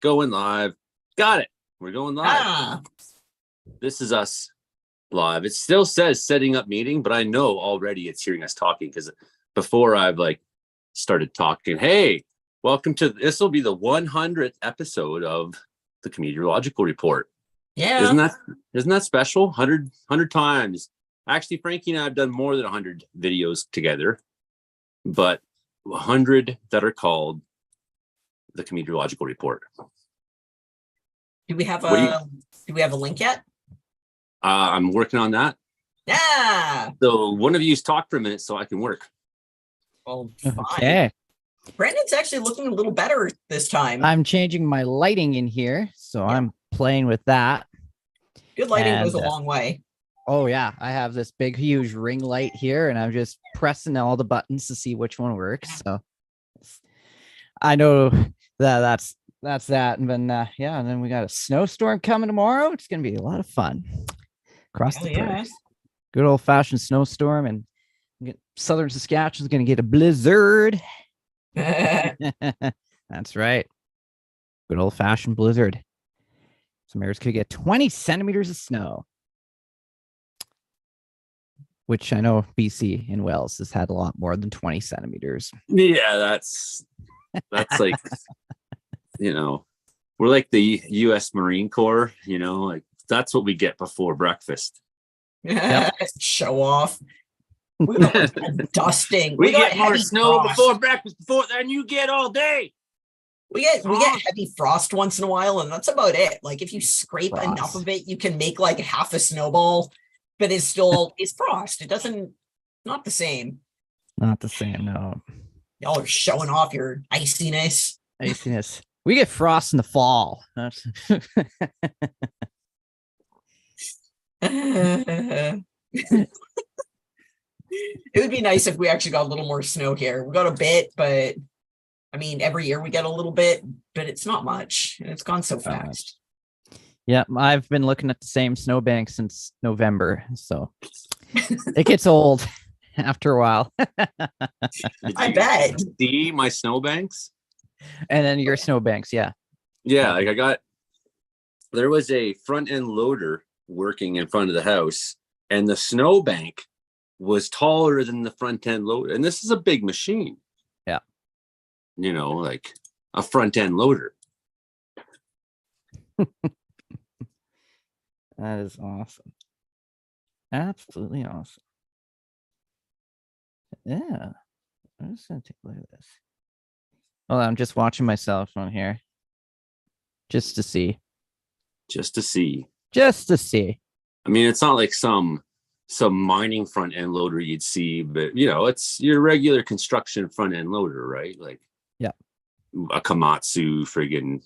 Going live. Got it. We're going live. This is us live. It still says setting up meeting, but I know already it's hearing us talking because before I've started talking. Hey, welcome to this will be the 100th episode of the Comedeorological Report. Yeah. Isn't that special? 100 times. Actually, Frankie and I have done more than 100 videos together, but 100 that are called the Comedeorological Report. Do we have a link yet? I'm working on that. Yeah. So one of you's talk for a minute so I can work. Well, fine. Okay. Brandon's actually looking a little better this time. I'm changing my lighting in here, so I'm playing with that. Good lighting goes a long way. Oh yeah, I have this big, huge ring light here, and I'm just pressing all the buttons to see which one works. So I know that's that. And then and then we got a snowstorm coming tomorrow. It's gonna be a lot of fun across the place. Good old fashioned snowstorm, and southern Saskatchewan's gonna get a blizzard. That's right. Good old fashioned blizzard. Some areas could get 20 centimeters of snow, which I know BC and Wales has had a lot more than 20 centimeters. Yeah, that's like, we're like the U.S. Marine Corps, that's what we get before breakfast. Yep. Show off. We got dusting. We get more snow before breakfast than you get all day. We get heavy frost once in a while, and that's about it. Like if you scrape enough of it, you can make like half a snowball, but it's frost. It doesn't, not the same. Not the same, no. Y'all are showing off your iciness. Iciness. We get frost in the fall. That's It would be nice if we actually got a little more snow here. We got a bit, but I mean, every year we get a little bit, but it's not much, and it's gone so fast. Yeah, I've been looking at the same snowbank since November, so it gets old after a while. I bet. See my snowbanks? And then your snowbanks, yeah. Yeah, there was a front end loader working in front of the house, and the snowbank was taller than the front end loader. And this is a big machine. Yeah. Like a front end loader. That is awesome. Absolutely awesome. Yeah. I'm just going to take a look at this. Well, I'm just watching myself on here. Just to see. I mean, it's not like some mining front end loader you'd see, but it's your regular construction front end loader, right? Like, yeah, a Komatsu friggin',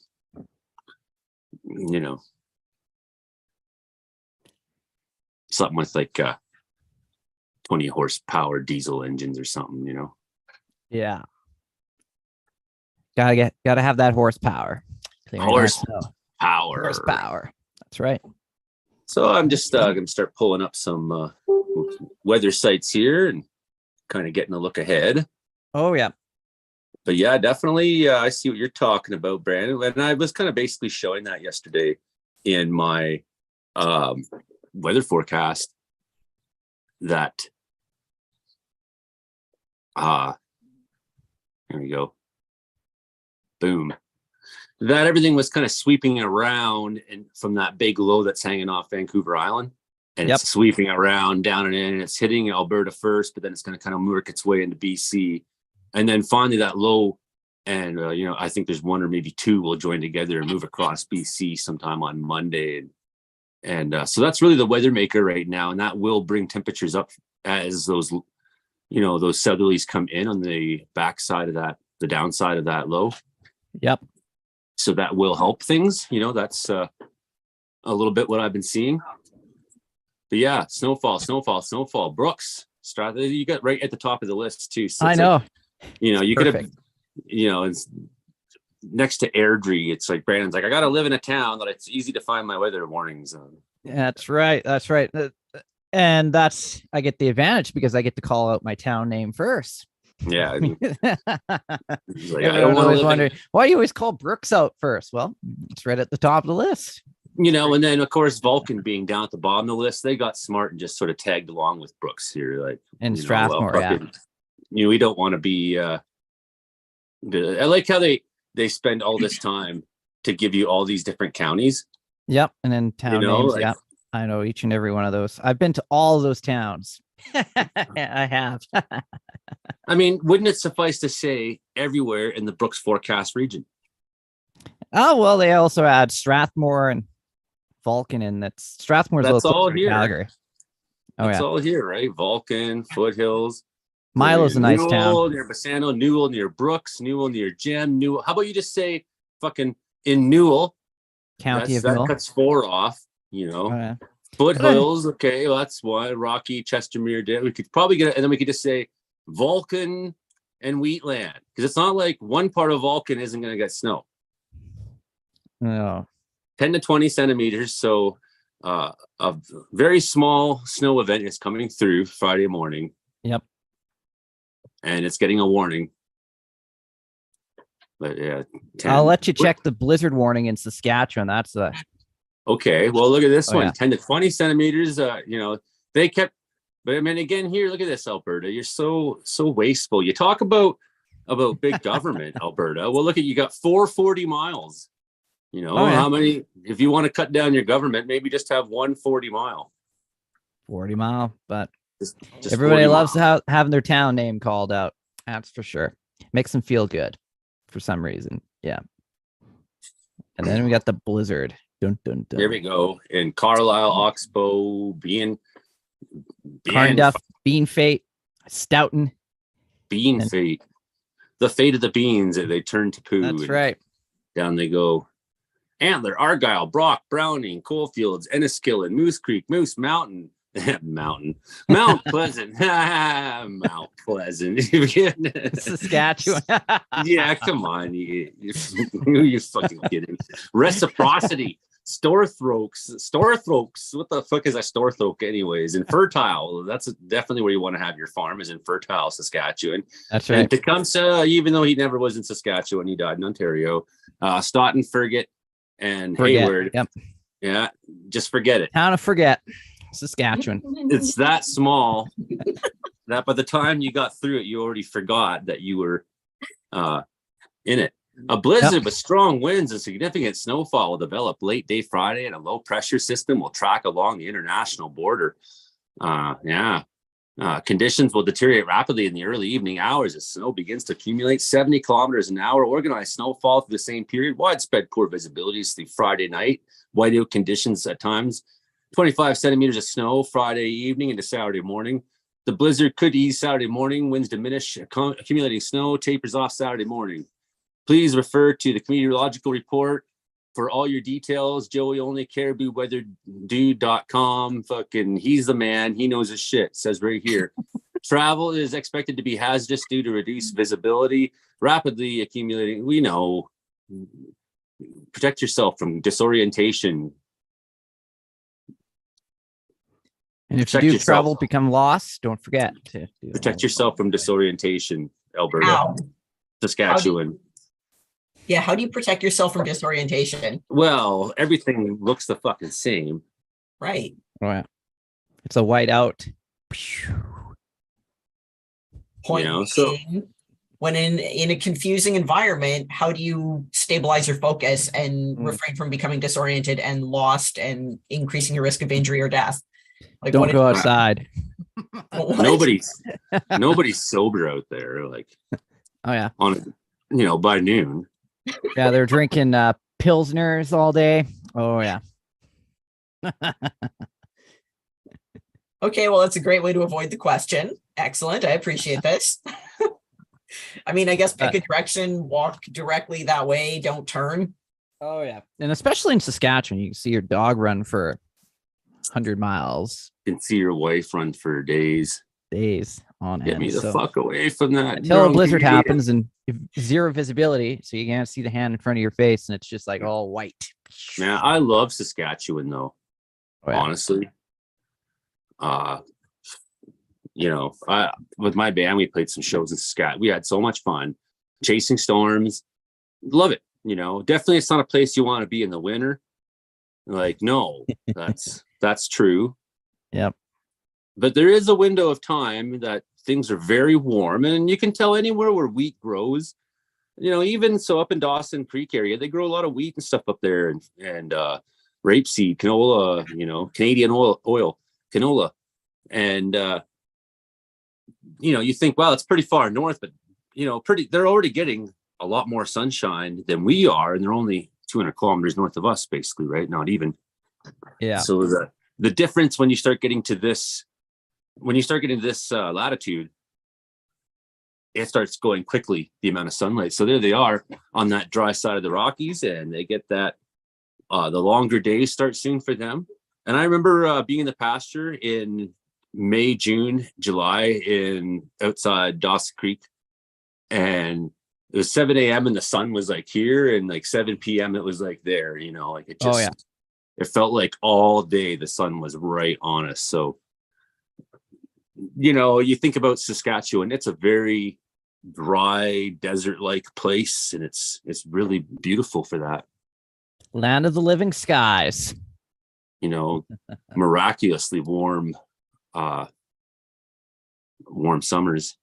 something with like 20 horsepower diesel engines or something, Yeah. Gotta have that horsepower. Horsepower. That's right. So I'm just gonna start pulling up some weather sites here and kind of getting a look ahead. Oh yeah. But yeah, definitely I see what you're talking about, Brandon. And I was kind of basically showing that yesterday in my weather forecast that here we go. Boom. That everything was kind of sweeping around and from that big low that's hanging off Vancouver Island, and it's sweeping around down and in, and it's hitting Alberta first, but then it's going to kind of work its way into BC, and then finally that low, and I think there's one or maybe two will join together and move across BC sometime on Monday, and so that's really the weather maker right now, and that will bring temperatures up as those those southerlies come in on the backside of that, the downside of that low. Yep. So that will help things, that's a little bit what I've been seeing. But yeah, snowfall. Brooks, you got right at the top of the list too. So I know. You could have, it's next to Airdrie. It's like Brandon's like, I got to live in a town that it's easy to find my weather warnings on. That's right. And I get the advantage because I get to call out my town name first. Yeah. He's like, I don't Everyone want to always live wondering why do you always call Brooks out first. Well, it's right at the top of the list. and then of course Vulcan being down at the bottom of the list, they got smart and just sort of tagged along with Brooks here, like And well, Strathmore, we don't want to be. I like how they spend all this time to give you all these different counties. Yep. And then town names. like, Yep. I know each and every one of those. I've been to all of those towns. I have. I mean, wouldn't it suffice to say everywhere in the Brooks Forecast region? Oh, well, they also add Strathmore and Vulcan, and that's Strathmore's That's a little all closer to here. Calgary. Oh, That's yeah. all here, right? Vulcan, Foothills. Milo's a nice Newell, town. near Bassano, Newell near Brooks, Newell near Gem, Newell. How about you just say fucking in Newell? County of That Newell. cuts 4 off, Oh, yeah. Foothills, okay, well, that's one. Rocky, Chestermere, we could probably get it, and then we could just say Vulcan and Wheatland, because it's not like one part of Vulcan isn't going to get snow. No. 10 to 20 centimeters. So a very small snow event is coming through Friday morning. Yep. And it's getting a warning. But yeah, 10. I'll let you check the blizzard warning in Saskatchewan. That's Okay, well, look at this one. Yeah. 10 to 20 centimeters. They kept, but I mean, again, here, look at this, Alberta. You're so wasteful. You talk about big government, Alberta. Well, look at, you got 440 miles. How many, if you want to cut down your government, maybe just have 140 mile. 40 mile, but Just everybody 40 loves mile. having their town name called out. That's for sure. Makes them feel good for some reason. Yeah. And then we got the blizzard. Dun, dun, dun. There we go. In Carlisle, Oxbow, Bean Carnduff, Bean Fate, Stoughton. Bean and- fate. The fate of the beans, they turn to poo. That's and right. Down they go. Antler, Argyle, Brock, Browning, Coalfields, Enniskillen, Moose Creek, Moose Mountain, Mount Pleasant, Mount Pleasant. Saskatchewan. Yeah, come on, you fucking kidding? Reciprocity, Storthrokes. What the fuck is a Storthroke, anyways? And Fertile, that's definitely where you want to have your farm, is in Fertile, Saskatchewan. That's And right. Tecumseh, even though he never was in Saskatchewan, he died in Ontario. Stoughton, Ferget, and Hayward. Yep. Yeah, just forget it. Town of Forget, Saskatchewan. It's that small that by the time you got through it, you already forgot that you were in it. A blizzard with strong winds and significant snowfall will develop late day Friday, and a low pressure system will track along the international border. Conditions will deteriorate rapidly in the early evening hours as snow begins to accumulate 70 kilometers an hour. Organized snowfall through the same period. Widespread poor visibilities through Friday night. Whiteout conditions at times. 25 centimeters of snow Friday evening into Saturday morning. The blizzard could ease Saturday morning. Winds diminish. Accumulating snow tapers off Saturday morning. Please refer to the Comedeorological report for all your details. Joey Only, CaribouWeatherDude.com. Fucking, he's the man. He knows his shit. Says right here. Travel is expected to be hazardous due to reduced visibility, rapidly accumulating. We know. Protect yourself from disorientation. And if Protect you do yourself. travel, become lost, don't forget to Protect yourself from disorientation, Alberta, How? Saskatchewan. Yeah, how do you protect yourself from disorientation? Well, everything looks the fucking same. Right. Oh, yeah. It's a white out. Point being, when in a confusing environment, how do you stabilize your focus and refrain from becoming disoriented and lost and increasing your risk of injury or death? Like, Don't go outside. Nobody's sober out there, like Oh yeah. on by noon. Yeah, they're drinking pilsners all day. Oh yeah. Okay, well, that's a great way to avoid the question. Excellent. I appreciate this. I mean, I guess pick a direction, walk directly that way, don't turn. Oh yeah. And especially in Saskatchewan, you can see your dog run for 100 miles. You can see your wife run for days. On Get end. me the fuck away from that. Until a blizzard idiot. happens and zero visibility, so you can't see the hand in front of your face, and it's just like all white. Man, I love Saskatchewan though. Oh, yeah. Honestly, with my band, we played some shows in Saskatchewan. We had so much fun chasing storms. Love it. Definitely it's not a place you want to be in the winter. Like, no, that's true. Yep. But there is a window of time that things are very warm, and you can tell anywhere where wheat grows. Even so up in Dawson Creek area, they grow a lot of wheat and stuff up there, and rapeseed, canola, Canadian oil, canola. And you think, wow, it's pretty far north, but they're already getting a lot more sunshine than we are, and they're only 200 kilometers north of us, basically, right? Not even. Yeah. So the difference when you start getting to this latitude, it starts going quickly, the amount of sunlight. So there they are on that dry side of the Rockies, and they get that the longer days start soon for them. And I remember being in the pasture in May, June, July outside Dawson Creek, and it was 7 a.m. and the sun was like here, and like 7 p.m. it was like there, like it just, it felt like all day the sun was right on us. So, you think about Saskatchewan, it's a very dry desert-like place, and it's really beautiful for that. Land of the living skies. Miraculously warm summers.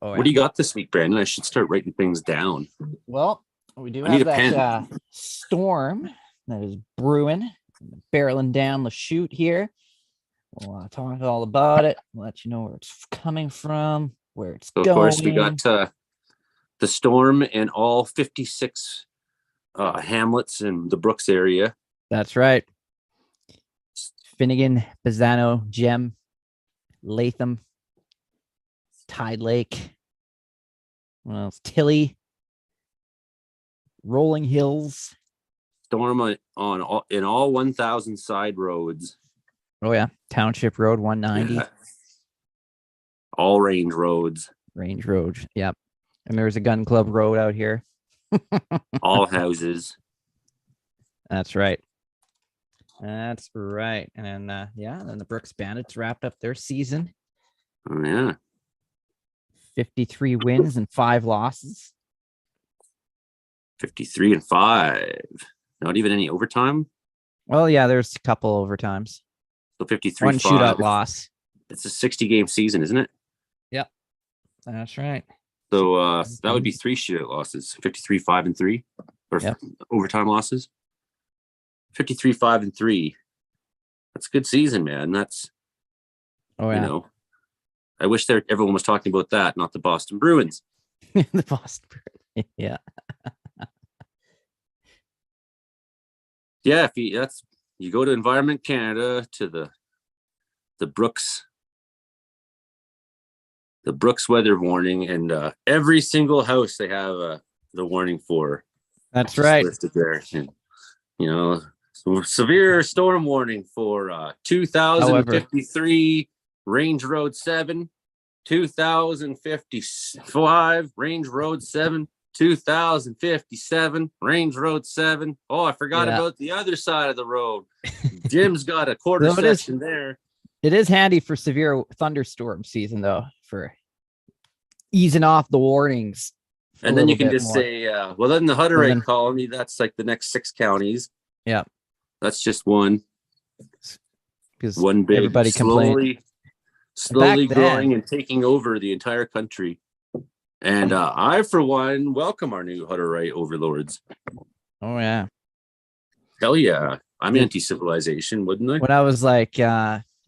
Oh, yeah. What do you got this week, Brandon? I should start writing things down. Well, we do I need have a that storm that is brewing, barreling down the chute here. We'll talk all about it, let you know where it's coming from, where it's going. Of course, we got the storm in all 56 hamlets in the Brooks area. That's right. Finnegan, Pisano, Gem, Latham, Tide Lake, what else? Tilly, Rolling Hills. Storm in all 1,000 side roads. Oh yeah, Township Road 190. Yeah. All range roads. Range Road, yep. And there's a Gun Club Road out here. All houses. That's right. That's right. And then then the Brooks Bandits wrapped up their season. Oh, yeah. 53 wins and 5 losses. 53-5. Not even any overtime. Well, yeah, there's a couple overtimes. So 53-5. One shootout loss. It's a 60-game season, isn't it? Yep. That's right. So that would be 3 shootout losses. 53-5-3. Or overtime losses. 53-5-3. That's a good season, man. That's I wish everyone was talking about that, not the Boston Bruins. The Boston Bruins. Yeah. Yeah, if you go to Environment Canada to the Brooks weather warning, and every single house they have the warning for. That's right. Listed there. And, so severe storm warning for 2053 Range Road 7, 2055 Range Road 7, 2057 Range Road 7. Oh, I forgot about the other side of the road. Jim's got a quarter section there. It is handy for severe thunderstorm season, though, for easing off the warnings. And then you can just say, well, then the Hutterite colony, that's like the next 6 counties. Yeah. That's just one. Because one big, everybody slowly growing and taking over the entire country. And I, for one, welcome our new Hutterite overlords. Oh, yeah. Hell yeah. I'm anti-civilization, wouldn't I? When I was like,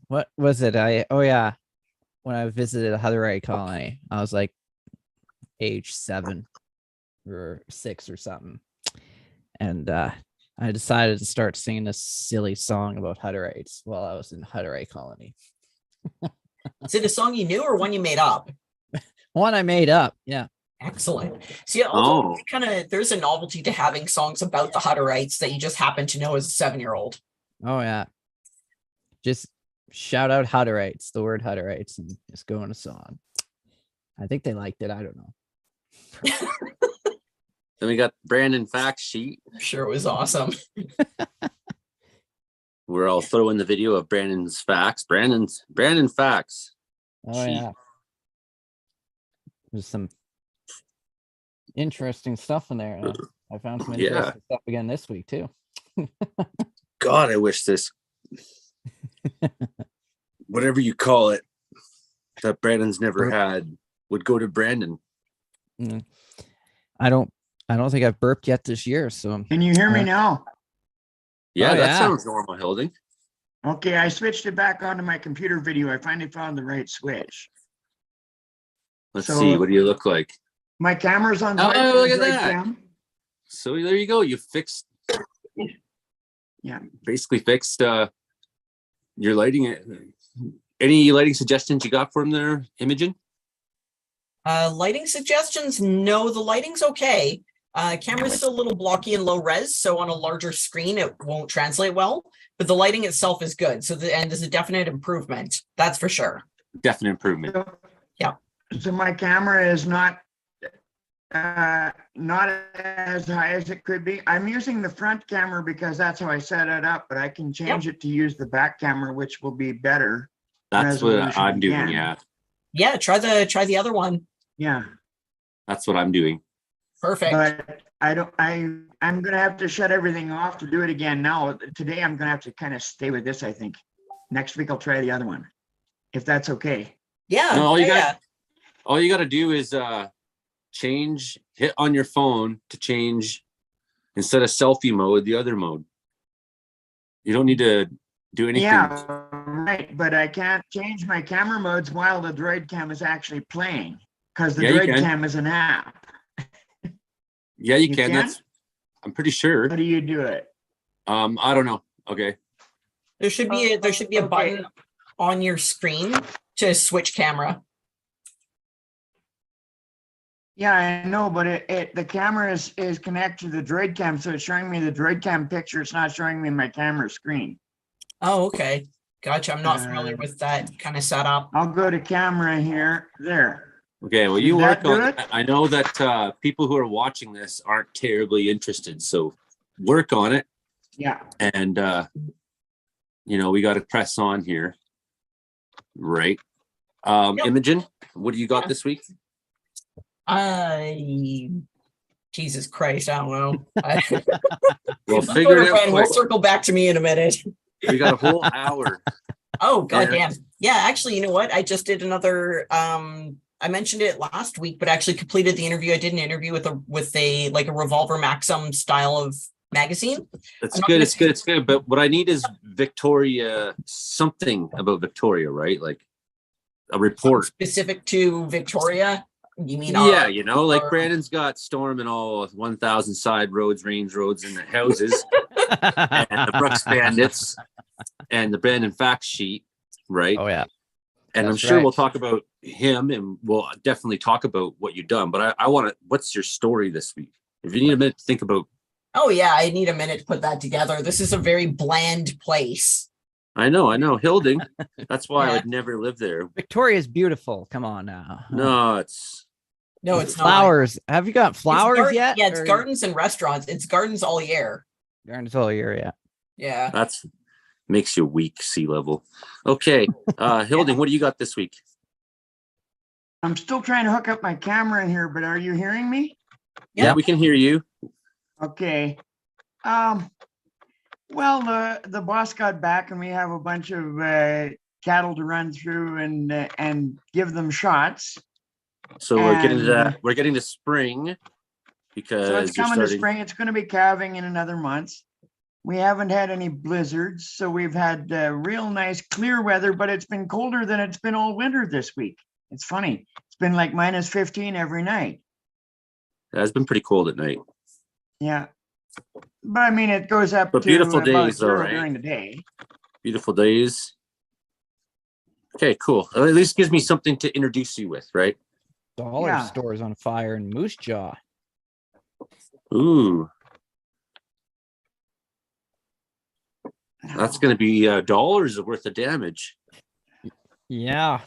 what was it? When I visited a Hutterite colony, I was like age 7 or 6 or something. And I decided to start singing this silly song about Hutterites while I was in Hutterite colony. Is it a song you knew or one you made up? One I made up. Yeah. Excellent. See, there's a novelty to having songs about the Hutterites that you just happen to know as a 7-year-old. Oh, yeah. Just shout out Hutterites, the word Hutterites, and just go in a song. I think they liked it. I don't know. Then we got Brandon fact sheet. I'm sure it was awesome. We're all throwing the video of Brandon's facts. Brandon facts. Oh sheet. yeah. There's some interesting stuff in there. I found some Yeah. interesting stuff again this week too. God, I wish this, whatever you call it, that Brandon's never had, would go to Brandon. I don't think I've burped yet this year. So Can you hear me now? Yeah, Oh, that yeah. sounds normal, Hilding. Okay, I switched it back onto my computer video. I finally found the right switch. Let's So- see. What do you look like? My camera's on. Oh, side look at right that. cam. So there you go. You fixed. Yeah. Basically fixed your lighting. Any lighting suggestions you got for him there, Imogen? Lighting suggestions? No, the lighting's okay. Camera's still a little blocky and low res, so on a larger screen it won't translate well. But the lighting itself is good. So there's a definite improvement. That's for sure. Definite improvement. So my camera is not as high as it could be. I'm using the front camera because that's how I set it up, but I can change it to use the back camera, which will be better. That's what resolution I'm doing. again. Yeah, Yeah, try the other one. Yeah, that's what I'm doing. Perfect. but I'm gonna have to shut everything off to do it again now. Today I'm gonna have to kind of stay with this, I think. Next week I'll try the other one, if that's okay. Yeah. No, all you yeah. All you got to do is hit on your phone to change, instead of selfie mode, the other mode. You don't need to do anything. Yeah, right, but I can't change my camera modes while the Droid Cam is actually playing, because the Yeah, you Droid can. Cam is an app. Yeah, you You can. can? I'm pretty sure. How do you do it? I don't know. Okay. There should be a button on your screen to switch camera. Yeah, I know, but the camera is connected to the Droid Cam, so it's showing me the Droid Cam picture. It's not showing me my camera screen. Oh, okay. Gotcha. I'm not familiar with that kind of setup. I'll go to camera here. There. Okay. Well, Does you that work on do it. it? I know that people who are watching this aren't terribly interested, so work on it. Yeah. And we got to press on here, right? Yep. Imogen, what do you got this week? Jesus Christ, I don't know. We'll figure it out. We'll quick. circle back to me in a minute. We got a whole hour. Oh, goddamn. Yeah, actually, you know what? I just did another. I mentioned it last week, but actually completed the interview. I did an interview with a Revolver Maxim style of magazine. It's good. It's good. It's good. But what I need is Victoria, something about Victoria, right? Like a report Specific to Victoria. You mean? Yeah, like Brandon's got Storm and all 1,000 side roads, range roads, and the houses, and the Brooks Bandits, and the Brandon fact sheet, right? Oh yeah. And That's I'm sure right. we'll talk about him, and we'll definitely talk about what you've done. But I want to. What's your story this week? If you need a minute to think about. Oh yeah, I need a minute to put that together. This is a very bland place. I know, Hilding. That's why I Yeah. would never live there. Victoria's beautiful. Come on now. No, it's No, it's not. Flowers. Have you got It's flowers yet? Yeah, it's Or- gardens and restaurants. It's gardens all year. Gardens all year, yeah. Yeah. that's makes you weak, sea level. Okay, Hilding, what do you got this week? I'm still trying to hook up my camera in here, but are you hearing me? Yeah, we can hear you. Okay. Well, the boss got back and we have a bunch of cattle to run through and give them shots. So we're getting to And- that. We're getting to spring because So it's you're coming to starting. spring. It's going to be calving in another month. We haven't had any blizzards, so we've had real nice clear weather, but it's been colder than it's been all winter this week. It's funny. It's been like minus 15 every night. It's been pretty cold at night. Yeah. But I mean, it goes up But to beautiful about days, though, 0 right? during the day. Beautiful days. Okay, cool. At least gives me something to introduce you with, right? Dollar Yeah. stores on fire in Moose Jaw. Ooh, that's going to be dollars worth of damage. Yeah.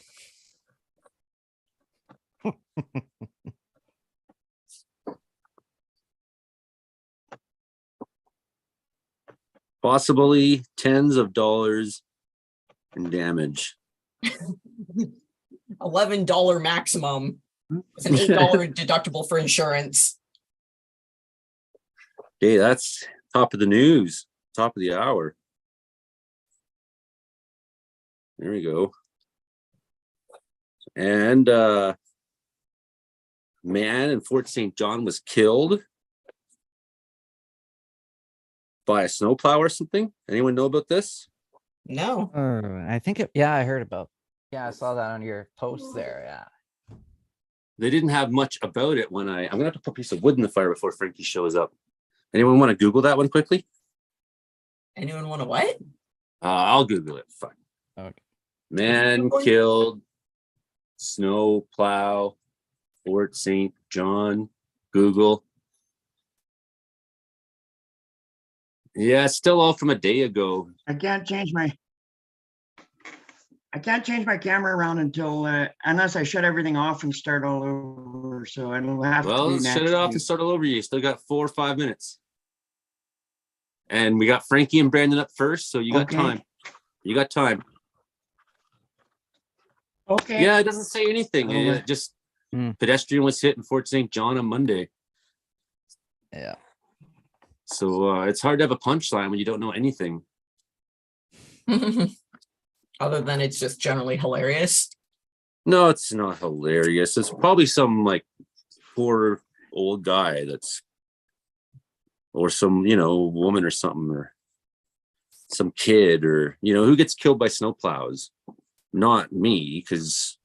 Possibly tens of dollars in damage. $11 maximum with an $8 deductible for insurance. Okay, that's top of the news, top of the hour. There we go. And man in Fort St. John was killed by a snowplow or something. Anyone know about this? No. I think yeah, I heard about. Yeah, I saw that on your post there. Yeah. They didn't have much about it when I'm gonna have to put a piece of wood in the fire before Frankie shows up. Anyone want to Google that one quickly? Anyone want to what? I'll Google it. Fine. Okay. Man killed, snow plow, Fort St. John, Google. Yeah, it's still all from a day ago. I can't change my camera around until unless I shut everything off and start all over. So it'll have to Well, be let's next shut it off week. and start all over. You still got 4 or 5 minutes. And we got Frankie and Brandon up first, so you got Okay. time. You got time. Okay. Yeah, it doesn't say anything. It just pedestrian was hit in Fort St. John on Monday. Yeah. So it's hard to have a punchline when you don't know anything. Other than it's just generally hilarious. No, it's not hilarious. It's probably some like poor old guy or some, woman or something, or some kid, or, who gets killed by snowplows? Not me, because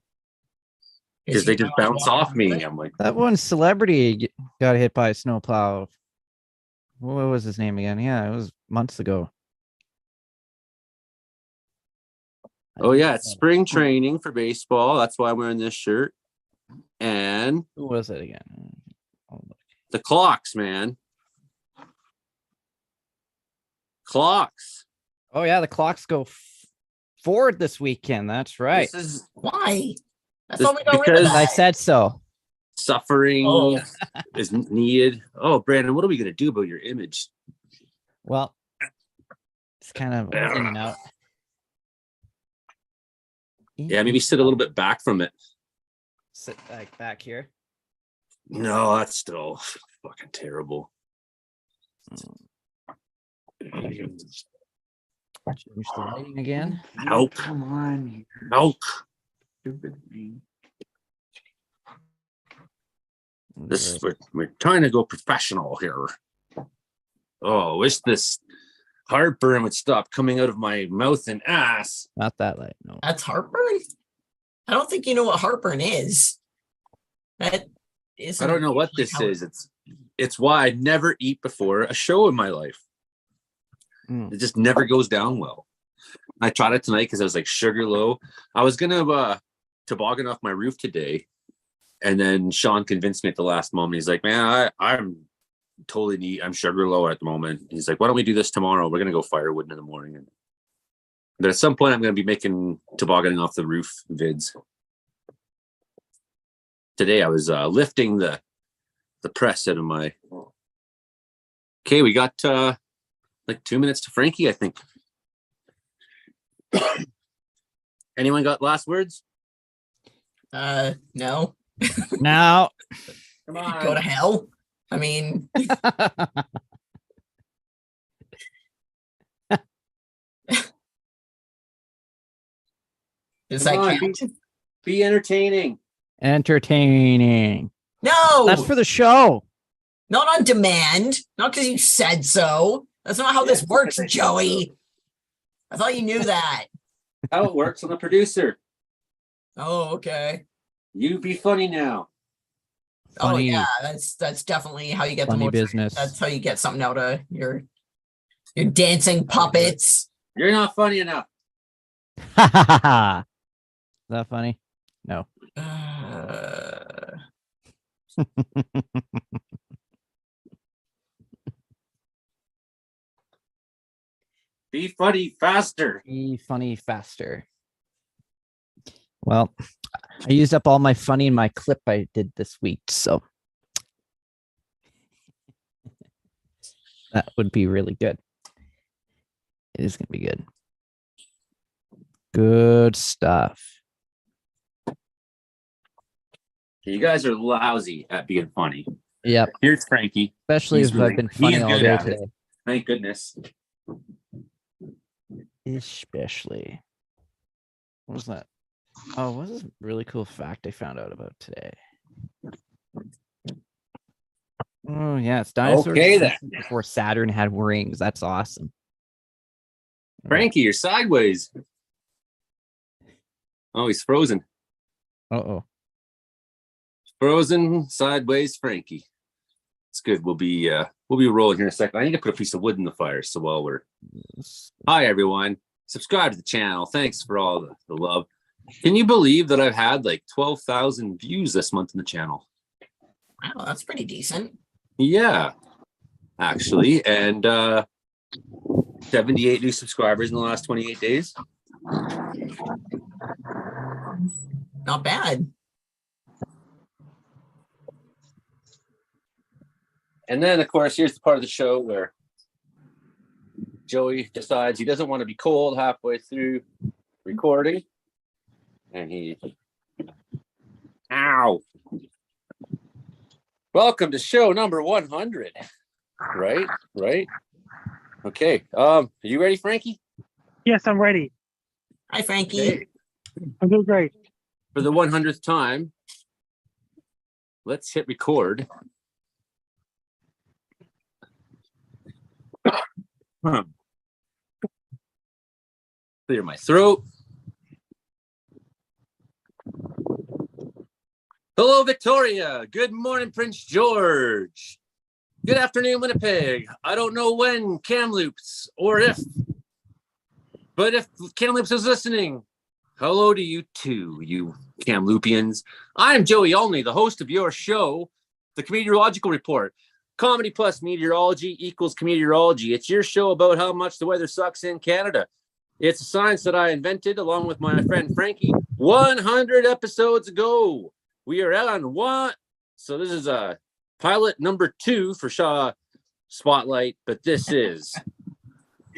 they just bounce off me. I'm like, That one celebrity got hit by a snowplow. What was his name again? Yeah, it was months ago. oh yeah, it's spring training for baseball. That's why I'm wearing this shirt. And Who was it again? the clocks, man. Clocks. Oh yeah, the clocks go forward this weekend. That's right. This is Why? I This- thought we got rid of because that. I said so. suffering Oh. is needed. Oh, Brandon, what are we gonna do about your image? Well, it's kind of in and out. Yeah, maybe sit a little bit back from it. Sit like back here. No, that's still fucking terrible. Change the lighting again. Nope. Come on. you Nope. Stupid thing. We're trying to go professional here. Oh, wish this heartburn would stop coming out of my mouth and ass. Not that light. No. That's heartburn? I don't think you know what heartburn is. That is. I don't know what this is. It's why I never eat before a show in my life. It just never goes down well. I tried it tonight because I was like sugar low. I was gonna toboggan off my roof today, and then Sean convinced me at the last moment. He's like, "Man, I'm totally I'm sugar low at the moment." He's like, "Why don't we do this tomorrow? We're gonna go firewood in the morning." And but at some point, I'm gonna be making tobogganing off the roof vids. Today, I was lifting the press out of my. Okay, we got like 2 minutes to Frankie, I think. Anyone got last words? No. Now. Come on. Go to hell. I mean, does that Come on, count? Be entertaining. Entertaining. No, That's for the show. not on demand. Not because you said so. That's not how this works, Joey. I thought you knew that. How it works on the producer. Oh, okay. You be funny now. Funny, Oh, yeah. That's definitely how you get the funny most. business. That's how you get something out of your dancing puppets. You're not funny enough. Ha ha ha ha. Is that funny? No. Be funny faster. Be funny faster. Well, I used up all my funny in my clip I did this week, so that would be really good. It is going to be good. Good stuff. You guys are lousy at being funny. Yep. Here's Frankie. Especially He's if I've been funny he's all good day at it. today. Thank goodness. Especially. What was that? Oh, what is a really cool fact I found out about today? Oh yeah, it's dinosaurs Okay, then. existed before Saturn had rings. That's awesome. Frankie, you're sideways. Oh, he's frozen. Uh-oh. Frozen sideways, Frankie. It's good. We'll be rolling here in a second. I need to put a piece of wood in the fire. So while we're hi everyone, subscribe to the channel. Thanks for all the love. Can you believe that I've had like 12,000 views this month in the channel? Wow, that's pretty decent. Yeah, actually, and 78 new subscribers in the last 28 days. Not bad. And then, of course, here's the part of the show where Joey decides he doesn't want to be cold halfway through recording. And he... Ow! Welcome to show number 100. Right? Okay. Are you ready, Frankie? Yes, I'm ready. Hi, Frankie. Okay. I'm doing great. For the 100th time, let's hit record. Clear my throat. Hello, Victoria. Good morning, Prince George. Good afternoon, Winnipeg. I don't know when Kamloops or if, but if Kamloops is listening, hello to you too, you Kamloopians. I'm Joey Olney, the host of your show, the Comedeorological Report. Comedy plus meteorology equals Comedeorology. It's your show about how much the weather sucks in Canada. It's a science that I invented along with my friend Frankie 100 episodes ago. We are on one. So this is a pilot number 2 for Shaw Spotlight, but this is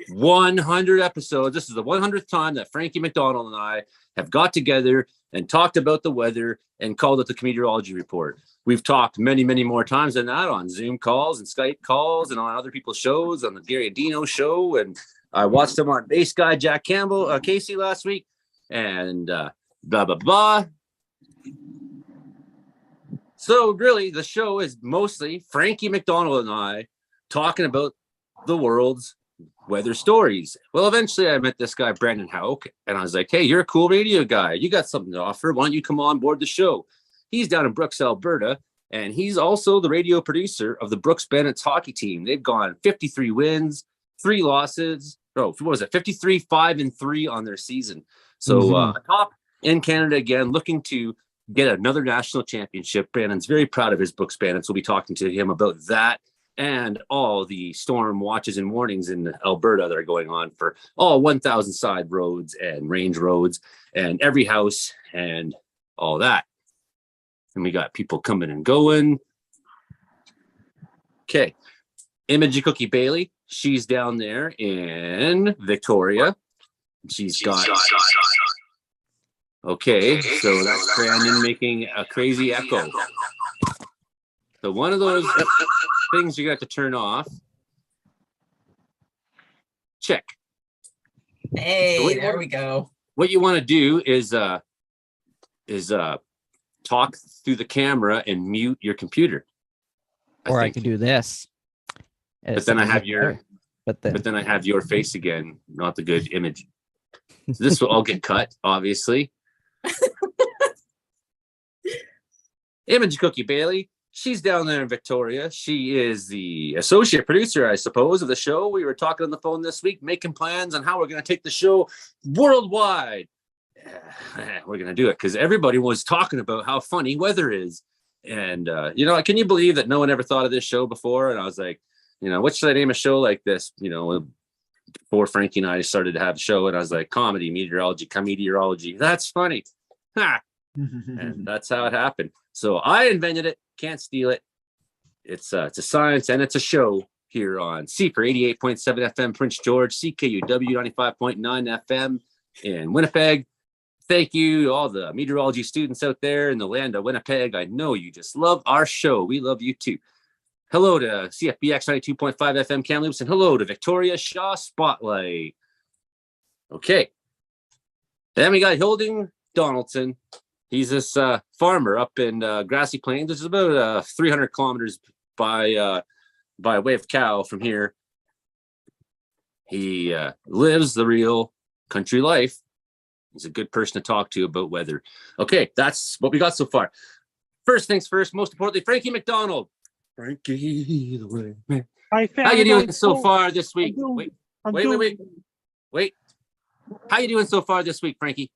100 episodes. This is the 100th time that Frankie McDonald and I have got together and talked about the weather and called it the Comedeorology Report. We've talked many, many more times than that on Zoom calls and Skype calls and on other people's shows, on the Gary Adino show. And I watched him on Bass Guy Jack Campbell, Casey last week, and blah, blah, blah. So really, the show is mostly Frankie McDonald and I talking about the world's weather stories. Well, eventually I met this guy, Brandon Houck, and I was like, hey, you're a cool radio guy. You got something to offer. Why don't you come on board the show? He's down in Brooks, Alberta, and he's also the radio producer of the Brooks Bandits hockey team. They've gone 53 wins, 3 losses. Oh, what was it? 53, 5, and 3 on their season. So top in Canada again, looking to get another national championship. Brandon's very proud of his Brooks Bandits. We'll be talking to him about that and all the storm watches and warnings in Alberta that are going on for all 1,000 side roads and range roads and every house and all that. And we got people coming and going. Okay. Imogene Cookie Bailey. She's down there in Victoria. She's got... Okay, so that's Brandon making a crazy echo. So one of those things you got to turn off. Check. Hey, So there we go. What you want to do is talk through the camera and mute your computer. Or I could do this. But then I have your but then I have your face again, not the good image. So this will all get cut, obviously. Imogene Cookie Bailey, she's down there in Victoria. She is the associate producer, I suppose, of the show. We were talking on the phone this week, making plans on how we're going to take the show worldwide. We're going to do it because everybody was talking about how funny weather is. And, can you believe that no one ever thought of this show before? And I was like, what should I name a show like this? Before Frankie and I started to have a show, and I was like, comedy, meteorology, comedeorology. That's funny. Ha! And that's how it happened. So I invented it. Can't steal it. It's a science and it's a show here on C for 88.7 FM Prince George, CKUW 95.9 FM in Winnipeg, Thank you to all the meteorology students out there in the land of Winnipeg. I know you just love our show. We love you too. Hello to CFBX 92.5 FM Kamloops, and hello to Victoria Shaw Spotlight. Okay. Then we got Hilding Donaldson. He's this farmer up in Grassy Plains. This is about 300 kilometers by way of cow from here. He lives the real country life. He's a good person to talk to about weather. Okay, that's what we got so far. First things first, most importantly, Frankie McDonald. Frankie, the way man. How you doing so far this week? Wait. How you doing so far this week, Frankie?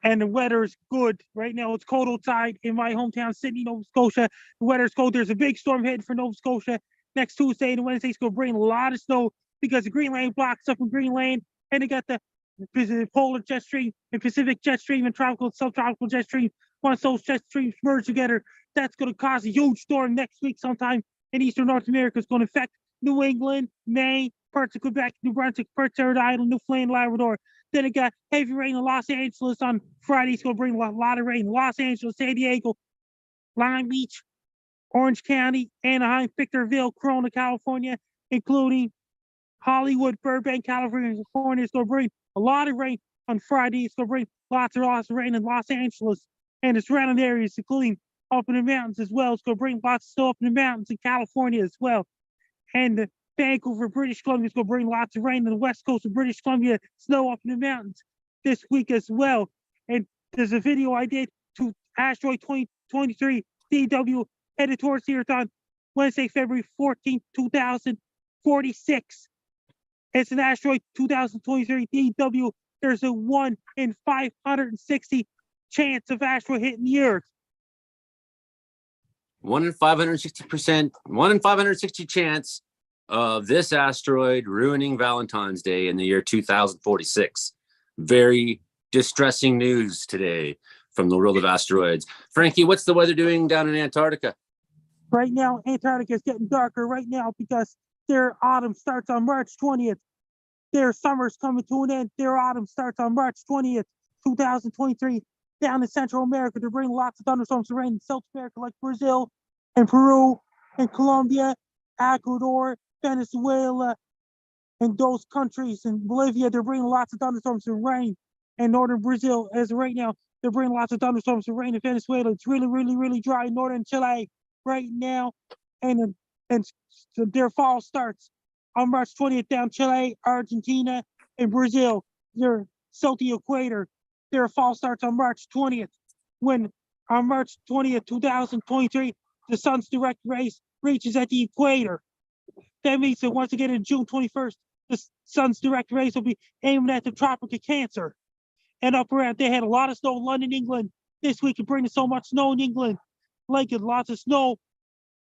And the weather's good. Right now, it's cold outside in my hometown, Sydney, Nova Scotia. The weather's cold. There's a big storm heading for Nova Scotia next Tuesday and Wednesday. It's going to bring a lot of snow because the Greenland blocks up in Greenland, and they got the polar jet stream and Pacific jet stream and tropical subtropical jet stream. Once those jet streams merge together, that's going to cause a huge storm next week sometime in eastern North America. It's going to affect New England, Maine, parts of Quebec, New Brunswick, parts of Rhode Island, Newfoundland, Labrador. Then it got heavy rain in Los Angeles on Friday. It's going to bring a lot of rain. Los Angeles, San Diego, Long Beach, Orange County, Anaheim, Victorville, Corona, California, including Hollywood, Burbank, California. It's going to bring a lot of rain on Friday. It's going to bring lots of rain in Los Angeles and the surrounding areas, including up in the mountains as well. It's going to bring lots of snow up in the mountains in California as well. And Vancouver, British Columbia is going to bring lots of rain on the west coast of British Columbia, snow up in the mountains this week as well. And there's a video I did to Asteroid 2023 DW headed towards the Earth on Wednesday, February 14th, 2046. It's an asteroid 2023 DW. There's a 1 in 560 chance of asteroid hitting the Earth. 1 in 560%, 1 in 560 chance of this asteroid ruining Valentine's Day in the year 2046. Very distressing news today from the world of asteroids. Frankie, what's the weather doing down in Antarctica? Right now, Antarctica is getting darker right now because their autumn starts on March 20th. Their summer's coming to an end. Their autumn starts on March 20th, 2023. Down in Central America, they're bringing lots of thunderstorms to rain in South America, like Brazil and Peru and Colombia, Ecuador, Venezuela, and those countries. In Bolivia, they're bringing lots of thunderstorms to rain. And northern Brazil, as of right now, they're bringing lots of thunderstorms to rain in Venezuela. It's really, really, really dry in northern Chile right now. And so their fall starts on March 20th down Chile, Argentina, and Brazil. They're south of the equator. Their fall starts on March 20th. When on March 20th, 2023, the sun's direct rays reaches at the equator. That means that once again in June 21st, the sun's direct rays will be aiming at the Tropic of Cancer. And up around, they had a lot of snow in London, England. This week, it bringing so much snow in England. Like lots of snow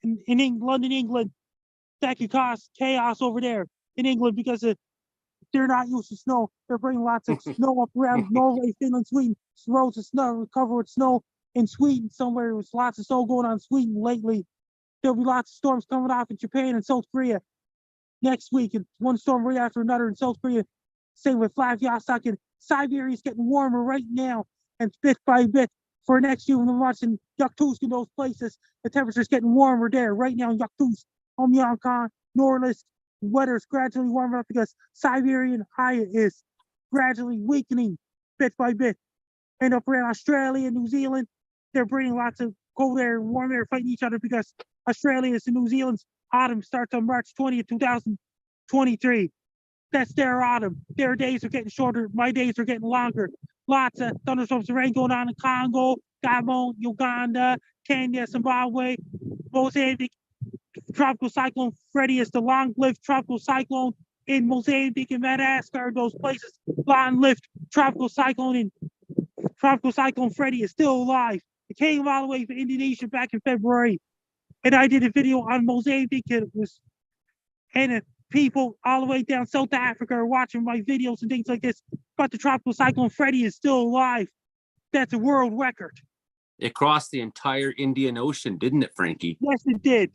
in London, England. That could cause chaos over there in England because they're not used to snow. They're bringing lots of snow up around Norway, Finland, Sweden. Roads of snow covered with snow in Sweden somewhere. There's lots of snow going on in Sweden lately. There'll be lots of storms coming off in Japan and South Korea next week. And one storm right after another in South Korea. Same with Vladivostok, and Siberia is getting warmer right now. And bit by bit for next few months in Yakutsk and those places, the temperature's getting warmer there. Right now in Yakutsk, Omyankan, Norilsk, the weather is gradually warming up because Siberian high is gradually weakening bit by bit. And up around Australia and New Zealand, they're bringing lots of cold air and warm air fighting each other because Australia's and New Zealand's autumn starts on March 20th, 2023. That's their autumn. Their days are getting shorter. My days are getting longer. Lots of thunderstorms and rain going on in Congo, Gabon, Uganda, Kenya, Zimbabwe, Mozambique. Tropical cyclone Freddie is the long-lived tropical cyclone in Mozambique and Madagascar. Those places, long-lived tropical cyclone Freddie is still alive. It came all the way from Indonesia back in February. And I did a video on Mozambique. And people all the way down South Africa are watching my videos and things like this. But the tropical cyclone Freddie is still alive. That's a world record. It crossed the entire Indian Ocean, didn't it, Frankie? Yes, it did.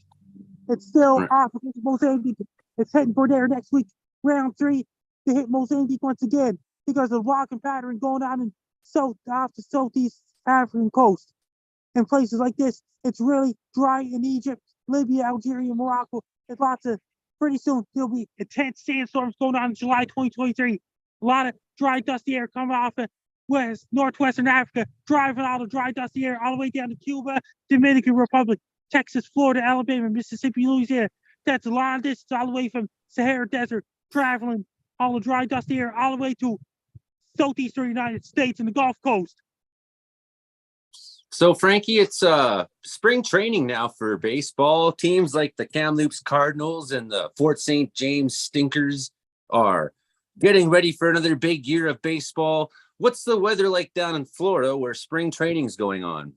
It's still off of Mozambique. It's heading for there next week, round 3, to hit Mozambique once again. because of the walking pattern going on in off the southeast African coast. In places like this, it's really dry in Egypt, Libya, Algeria, Morocco. There's lots of, pretty soon, there'll be intense sandstorms going on in July 2023. A lot of dry, dusty air coming off of northwestern Africa, driving all the dry, dusty air all the way down to Cuba, Dominican Republic, Texas, Florida, Alabama, Mississippi, Louisiana. That's a long distance all the way from Sahara Desert, traveling all the dry, dusty air all the way to southeastern United States and the Gulf Coast. So, Frankie, it's spring training now for baseball. Teams like the Kamloops Cardinals and the Fort St. James Stinkers are getting ready for another big year of baseball. What's the weather like down in Florida where spring training is going on?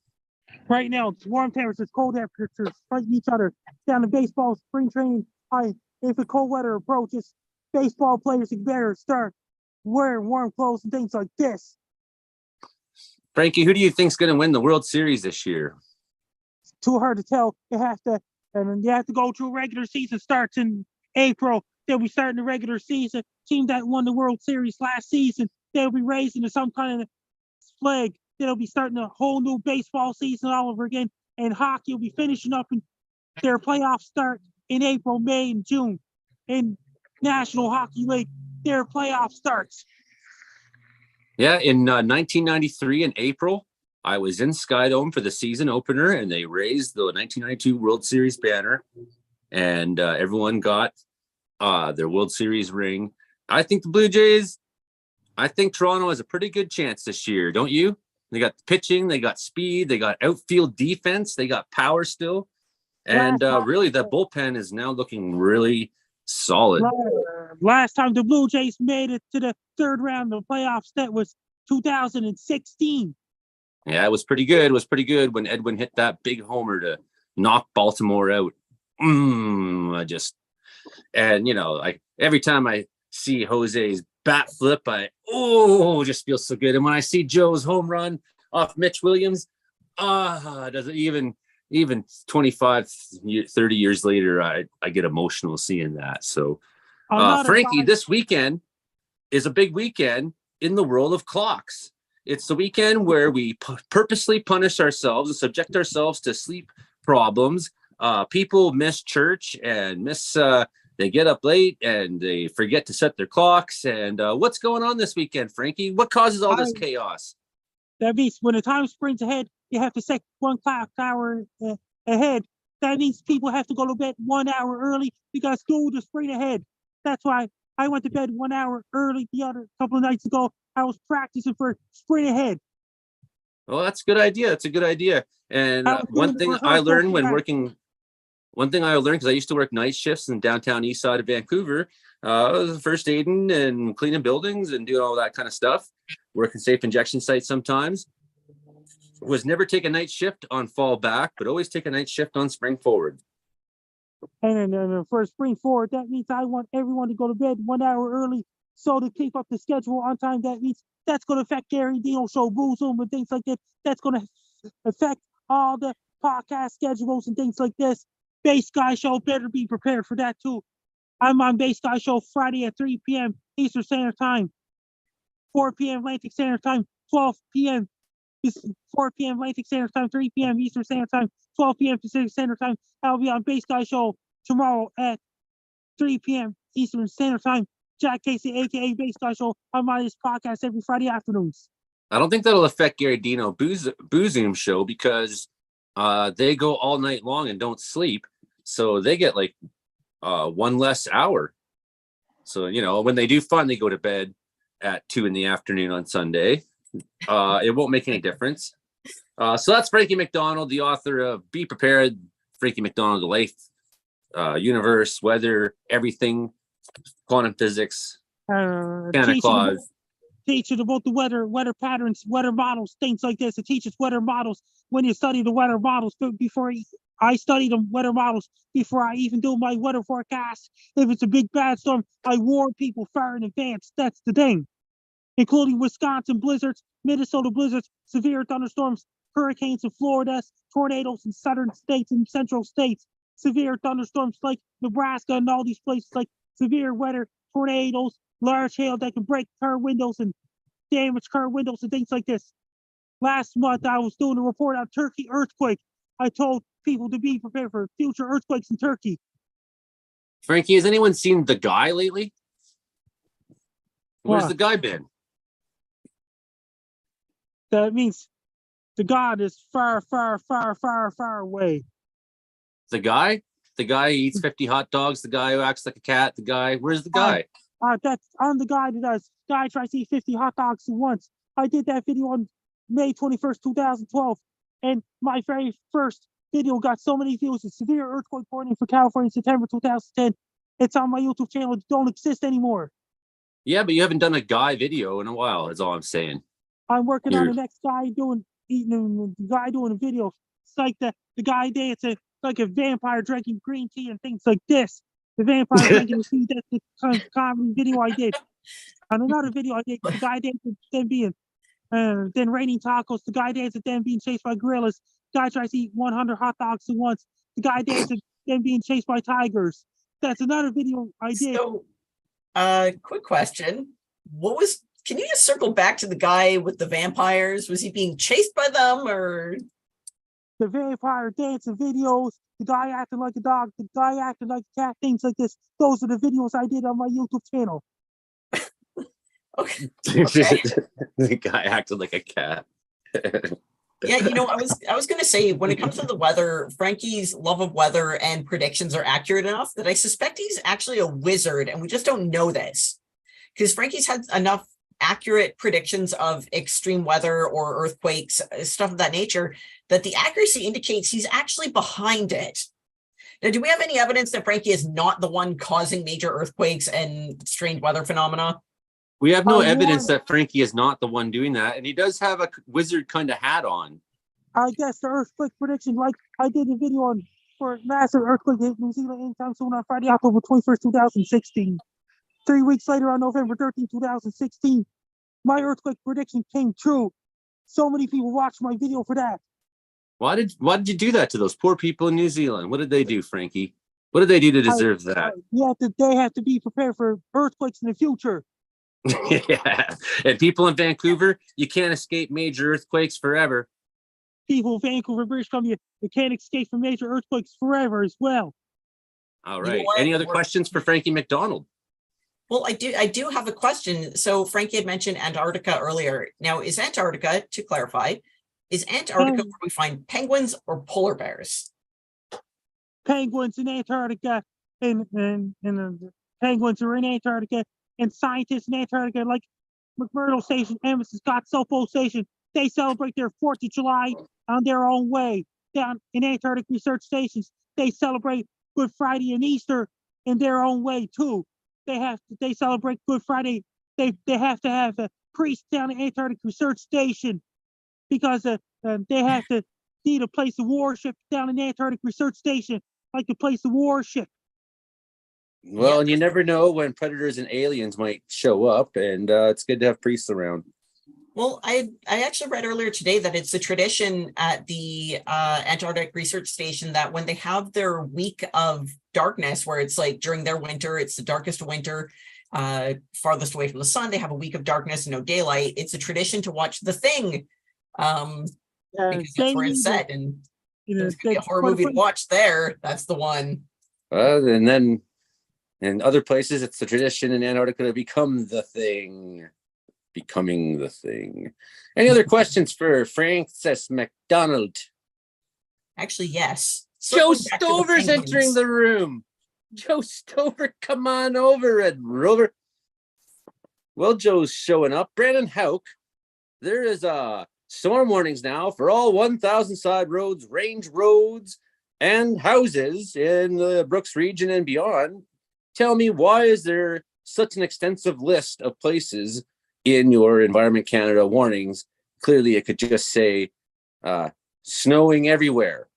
Right now, it's warm temperatures, cold temperatures fighting each other. Down in baseball, spring training, if the cold weather approaches, baseball players better start wearing warm clothes and things like this. Frankie, who do you think's going to win the World Series this year? It's too hard to tell. You have to go through regular season starts in April. They'll be starting the regular season. Team that won the World Series last season, they'll be raising to some kind of flag. They'll be starting a whole new baseball season all over again. And hockey will be finishing up in their playoffs start in April, May, and June. In National Hockey League, their playoff starts. Yeah, in 1993 in April, I was in Skydome for the season opener, and they raised the 1992 World Series banner, and everyone got their World Series ring. I think the Blue Jays, I think Toronto has a pretty good chance this year, don't you? They got pitching, they got speed, they got outfield defense, they got power still, and really the bullpen is now looking really solid. Last time the Blue Jays made it to the third round of the playoffs, that was 2016. Yeah, it was pretty good. It was pretty good when Edwin hit that big homer to knock Baltimore out. Like every time I see Jose's bat flip, just feels so good. And when I see Joe's home run off Mitch Williams, does it even 25, 30 years later, I get emotional seeing that. So, Frankie, this weekend is a big weekend in the world of clocks. It's the weekend where we purposely punish ourselves and subject ourselves to sleep problems. People miss church and they get up late and they forget to set their clocks. And what's going on this weekend, Frankie? What causes all this chaos? That means when the time springs ahead, you have to set one clock hour ahead. That means people have to go to bed 1 hour early because school to spring ahead. That's why I went to bed 1 hour early the other couple of nights ago. I was practicing for spring ahead. Well, that's a good idea. That's a good idea. And one thing I learned because I used to work night shifts in downtown east side of Vancouver, I was first aiding and cleaning buildings and doing all that kind of stuff, working safe injection sites sometimes. Was never take a night shift on fall back, but always take a night shift on spring forward. And for spring forward, that means I want everyone to go to bed 1 hour early so to keep up the schedule on time. That means that's going to affect Gary Dino Show, Boo Zoom, and things like that. That's going to affect all the podcast schedules and things like this. Base Guy Show, better be prepared for that too. I'm on Base Guy Show Friday at 3 p.m. Eastern Standard Time, 4 p.m. Atlantic Standard Time, 12 p.m. 4 p.m. Atlantic Standard Time, 3 p.m. Eastern Standard Time, 12 p.m. Pacific Standard Time. I'll be on Base Guy Show tomorrow at 3 p.m. Eastern Standard Time. Jack Casey, aka Base Guy Show. I'm on this podcast every Friday afternoons. I don't think that'll affect Gary Dino Boo Zoom show because they go all night long and don't sleep. So they get like one less hour. So, when they do fun, they go to bed at 2 p.m. on Sunday. It won't make any difference. So that's Frankie McDonald, the author of Be Prepared, Frankie McDonald, the life, universe, weather, everything, quantum physics, Santa Claus. Teaches about the weather patterns, weather models, things like this. It teaches weather models when you study the weather models. Before I study the weather models, before I even do my weather forecast, if it's a big bad storm, I warn people far in advance. That's the thing. Including Wisconsin blizzards, Minnesota blizzards, severe thunderstorms, hurricanes in Florida, tornadoes in southern states and central states, severe thunderstorms like Nebraska and all these places, like severe weather, tornadoes, large hail that can break car windows and damage car windows and things like this. Last month, I was doing a report on Turkey earthquake. I told people to be prepared for future earthquakes in Turkey. Frankie, has anyone seen the guy lately? Where's What? the guy been? That means the God is far, far, far, far, far away. The guy? The guy who eats 50 hot dogs, the guy who acts like a cat, the guy. Where's the guy? I'm the guy that does. Guy tries to eat 50 hot dogs at once. I did that video on May 21st, 2012. And my very first video got so many views. A severe earthquake warning for California in September 2010. It's on my YouTube channel. It don't exist anymore. Yeah, but you haven't done a guy video in a while, is all I'm saying. I'm working on the next guy doing a video. It's like the guy dancing like a vampire drinking green tea and things like this. The vampire drinking tea, that's the kind of comedy video I did. And another video I did, the guy dancing, then raining tacos, the guy dancing, then being chased by gorillas. The guy tries to eat 100 hot dogs at once. The guy dancing, then being chased by tigers. That's another video I did. So, quick question. Can you just circle back to the guy with the vampires? Was he being chased by them or? The vampire dancing videos, the guy acting like a dog, the guy acting like a cat, things like this. Those are the videos I did on my YouTube channel. Okay. The guy acted like a cat. Yeah, I was gonna say, when it comes to the weather, Frankie's love of weather and predictions are accurate enough that I suspect he's actually a wizard, and we just don't know this. Because Frankie's had enough accurate predictions of extreme weather or earthquakes, stuff of that nature, that the accuracy indicates he's actually behind it. Now, do we have any evidence that Frankie is not the one causing major earthquakes and strange weather phenomena? We have no evidence that Frankie is not the one doing that, and he does have a wizard kind of hat on. I guess the earthquake prediction, like I did a video on for massive earthquake in New Zealand anytime soon on Friday, October 21st, 2016. 3 weeks later on November 13th, 2016, my earthquake prediction came true. So many people watched my video for that. Why did you do that to those poor people in New Zealand? What did they do, Frankie? What did they do to deserve that? They have to be prepared for earthquakes in the future. Yeah, and people in Vancouver, you can't escape major earthquakes forever. People in Vancouver, British Columbia, they can't escape from major earthquakes forever as well. All right. Any other questions for Frankie McDonald? Well, I do have a question. So Frankie had mentioned Antarctica earlier. Now, is Antarctica, to clarify, is Antarctica where we find penguins or polar bears? Penguins in Antarctica, and the penguins are in Antarctica, and scientists in Antarctica, like McMurdo Station, Emerson Scott Sopo Station, they celebrate their 4th of July on their own way. Down in Antarctic research stations, they celebrate Good Friday and Easter in their own way too. They celebrate Good Friday. They have to have a priest down at Antarctic Research Station because they have to need a place to worship down in Antarctic Research Station, like a place to worship. Well, and you never know when predators and aliens might show up, and it's good to have priests around. Well, I actually read earlier today that it's a tradition at the Antarctic Research Station that when they have their week of darkness, where it's like during their winter, it's the darkest of winter, farthest away from the sun, they have a week of darkness and no daylight. It's a tradition to watch The Thing, because that's where it's set, and there's gonna be a horror movie to watch there. That's the one. And then in other places, it's the tradition in Antarctica to become the thing. Becoming the thing. Any other questions for Francis McDonald? Actually, yes. Joe Stover's entering the room. Joe Stover, come on over, Red Rover. Well, Joe's showing up. Brandon Hauk, there is storm warnings now for all 1,000 side roads, range roads, and houses in the Brooks region and beyond. Tell me, why is there such an extensive list of places in your Environment Canada warnings? Clearly, it could just say snowing everywhere.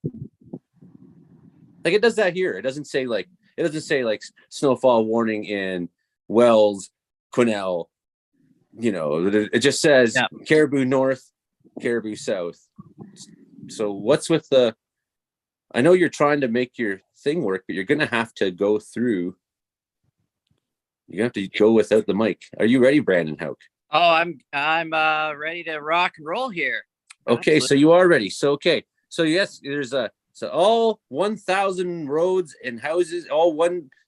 Like it does that here. It doesn't say like snowfall warning in Wells, Quesnel. It just says Caribou North, Caribou South. So what's with the? I know you're trying to make your thing work, but you're going to have to go through You have to go without the mic. Are you ready, Brandon Hauk? Oh, I'm ready to rock and roll here. Okay, so you are ready. So yes, there's all 1,000 roads and houses, all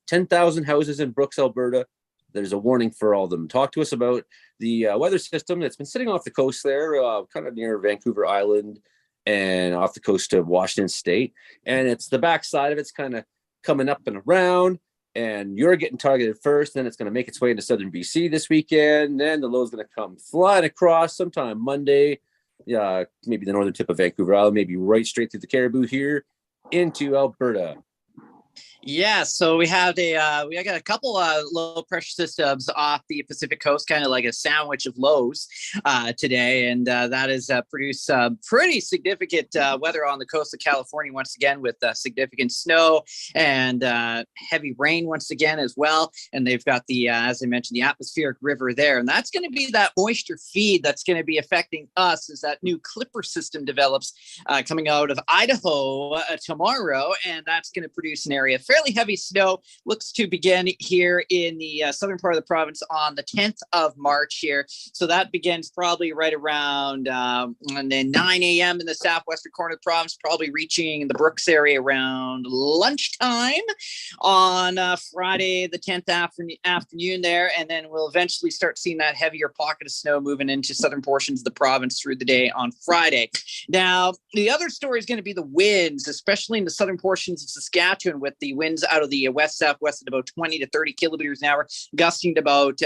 10,000 houses in Brooks, Alberta. There's a warning for all of them. Talk to us about the weather system that's been sitting off the coast there, kind of near Vancouver Island and off the coast of Washington State. And it's the backside of it's kind of coming up and around. And you're getting targeted first. Then it's going to make its way into southern BC this weekend. Then the low is going to come flying across sometime Monday. Maybe the northern tip of Vancouver Island, maybe right straight through the Caribou here into Alberta. Yeah, so we got a couple low pressure systems off the Pacific coast, kind of like a sandwich of lows today, and that has produced pretty significant weather on the coast of California once again, with significant snow and heavy rain once again as well. And they've got the, as I mentioned, the atmospheric river there, and that's going to be that moisture feed that's going to be affecting us as that new Clipper system develops coming out of Idaho tomorrow, and that's going to produce an area fairly heavy snow. Looks to begin here in the southern part of the province on the 10th of March here. So that begins probably right around and then 9 a.m. in the southwestern corner of the province, probably reaching the Brooks area around lunchtime on Friday, the 10th afternoon there. And then we'll eventually start seeing that heavier pocket of snow moving into southern portions of the province through the day on Friday. Now, the other story is going to be the winds, especially in the southern portions of Saskatchewan, with the winds out of the west-southwest at about 20 to 30 kilometers an hour, gusting to about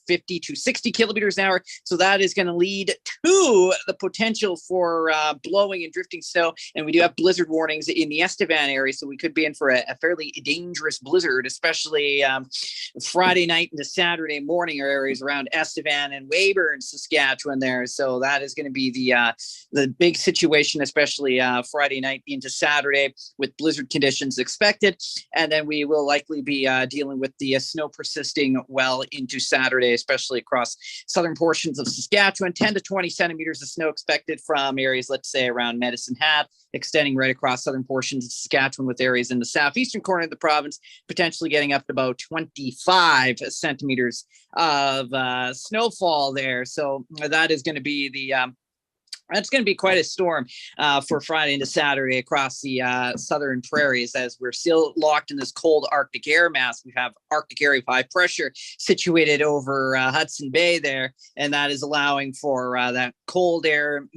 50 to 60 kilometers an hour. So that is going to lead to the potential for blowing and drifting snow. And we do have blizzard warnings in the Estevan area, so we could be in for a fairly dangerous blizzard, especially Friday night into Saturday morning areas around Estevan and Weyburn, Saskatchewan there. So that is going to be the big situation, especially Friday night into Saturday, with blizzard conditions expected. And then we will likely be dealing with the snow persisting well into Saturday, especially across southern portions of Saskatchewan. 10 to 20 centimeters of snow expected from areas, let's say, around Medicine Hat, extending right across southern portions of Saskatchewan, with areas in the southeastern corner of the province potentially getting up to about 25 centimeters of snowfall there. So that is going to be that's going to be quite a storm for Friday into Saturday across the southern prairies, as we're still locked in this cold Arctic air mass. We have Arctic area of high pressure situated over Hudson Bay there, and that is allowing for that cold air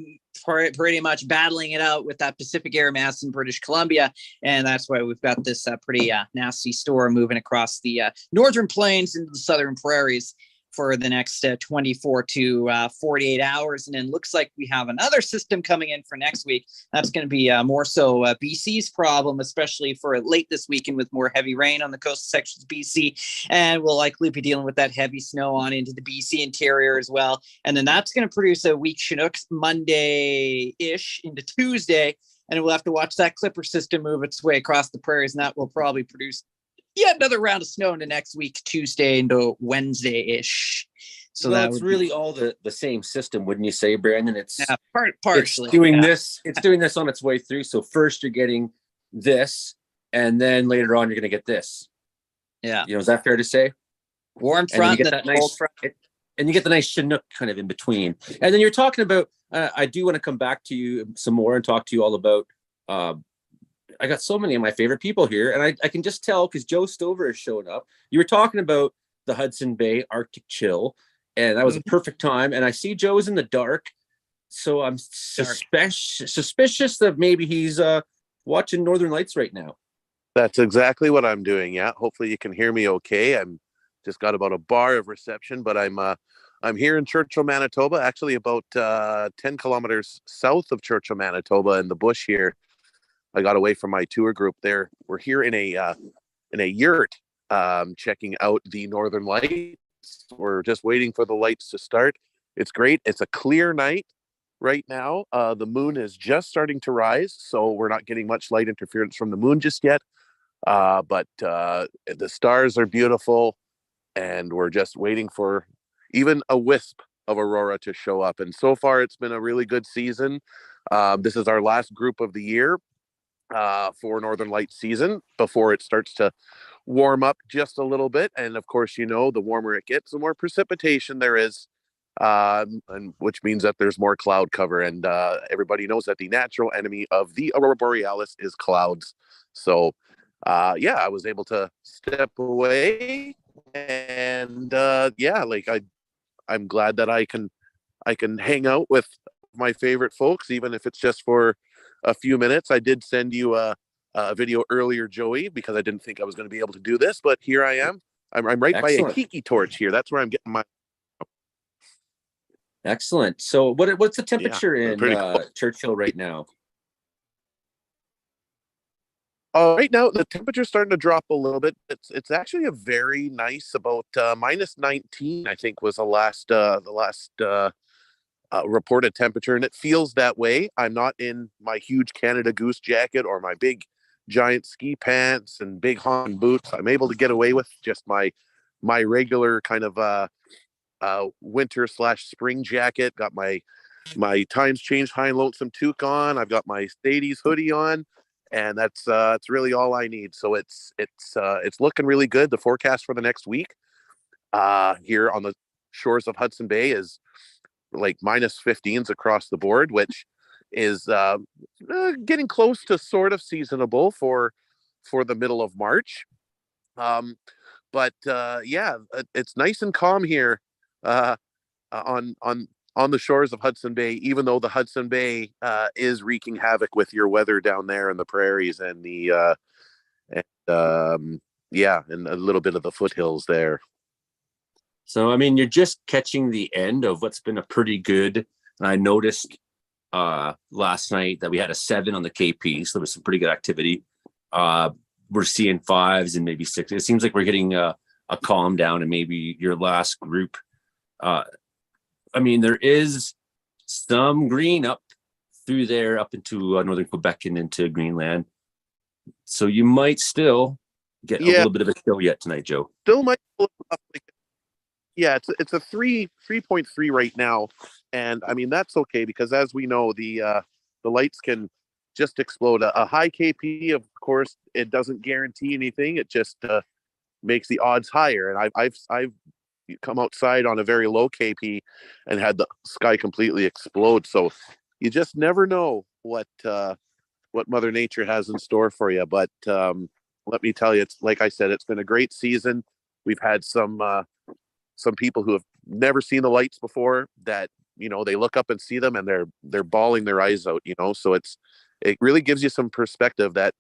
pretty much battling it out with that Pacific air mass in British Columbia. And that's why we've got this pretty nasty storm moving across the northern plains into the southern prairies for the next 24 to 48 hours. And then looks like we have another system coming in for next week. That's going to be more so BC's problem, especially for late this weekend with more heavy rain on the coastal sections of BC. And we'll likely be dealing with that heavy snow on into the BC interior as well. And then that's going to produce a weak Chinook Monday-ish into Tuesday. And we'll have to watch that Clipper system move its way across the prairies. And that will probably produce yet another round of snow into next week, Tuesday into Wednesday-ish. So that's really all the same system, wouldn't you say, Brandon? It's partially it's doing this. It's doing this on its way through. So first you're getting this, and then later on you're going to get this. Yeah, is that fair to say? Warm front, and you get that nice front, and you get the nice Chinook kind of in between. And then you're talking about. I do want to come back to you some more and talk to you all about. I got so many of my favorite people here, and I can just tell because Joe Stover is showing up. You were talking about the Hudson Bay Arctic chill, and that was a perfect time. And I see Joe's in the dark, so I'm suspicious that maybe he's watching Northern Lights right now. That's exactly what I'm doing. Yeah, hopefully you can hear me okay. I'm just got about a bar of reception, but I'm here in Churchill, Manitoba, actually about 10 kilometers south of Churchill, Manitoba, in the bush here. I got away from my tour group there. We're here in a yurt, checking out the Northern Lights. We're just waiting for the lights to start. It's great. It's a clear night right now. The moon is just starting to rise, so we're not getting much light interference from the moon just yet. But the stars are beautiful, and we're just waiting for even a wisp of aurora to show up. And so far, it's been a really good season. This is our last group of the year. for Northern Lights season before it starts to warm up just a little bit. And of course, you know, the warmer it gets, the more precipitation there is, and which means that there's more cloud cover. And everybody knows that the natural enemy of the aurora borealis is clouds. So yeah, I was able to step away, and yeah, like I'm glad that I can hang out with my favorite folks, even if it's just for a few minutes. I did send you a video earlier, Joey, because I didn't think I was going to be able to do this, but here I am. I'm right Excellent. by a tiki torch here. That's where I'm getting my. Excellent. So what's the temperature in cool. Churchill right now? Right now, the temperature's starting to drop a little bit. It's actually a very nice, about minus 19, I think, was the last reported temperature, and it feels that way. I'm not in my huge Canada Goose jacket or my big giant ski pants and big honking boots. I'm able to get away with just my regular kind of winter / spring jacket. Got my Times Change High and Lonesome toque on. I've got my Stades hoodie on, and that's really all I need. So it's looking really good. The forecast for the next week here on the shores of Hudson Bay is like minus 15s across the board, which is getting close to sort of seasonable for the middle of March. But yeah, it's nice and calm here on the shores of Hudson Bay, even though the Hudson Bay is wreaking havoc with your weather down there in the prairies and the yeah, and a little bit of the foothills there. So, I mean, you're just catching the end of what's been a pretty good, and I noticed last night that we had a 7 on the KP, so there was some pretty good activity. We're seeing 5s and maybe 6. It seems like we're getting a calm down, and maybe your last group. I mean, there is some green up through there, up into northern Quebec and into Greenland. So you might still get a little bit of a chill yet tonight, Joe. Still might. Yeah, it's a 3.3 right now, and I mean that's okay because as we know, the lights can just explode. A high KP, of course, it doesn't guarantee anything. It just makes the odds higher. And I've come outside on a very low KP and had the sky completely explode. So you just never know what Mother Nature has in store for you. But let me tell you, it's like I said, it's been a great season. We've had some people who have never seen the lights before that, you know, they look up and see them and they're bawling their eyes out, you know. So it really gives you some perspective that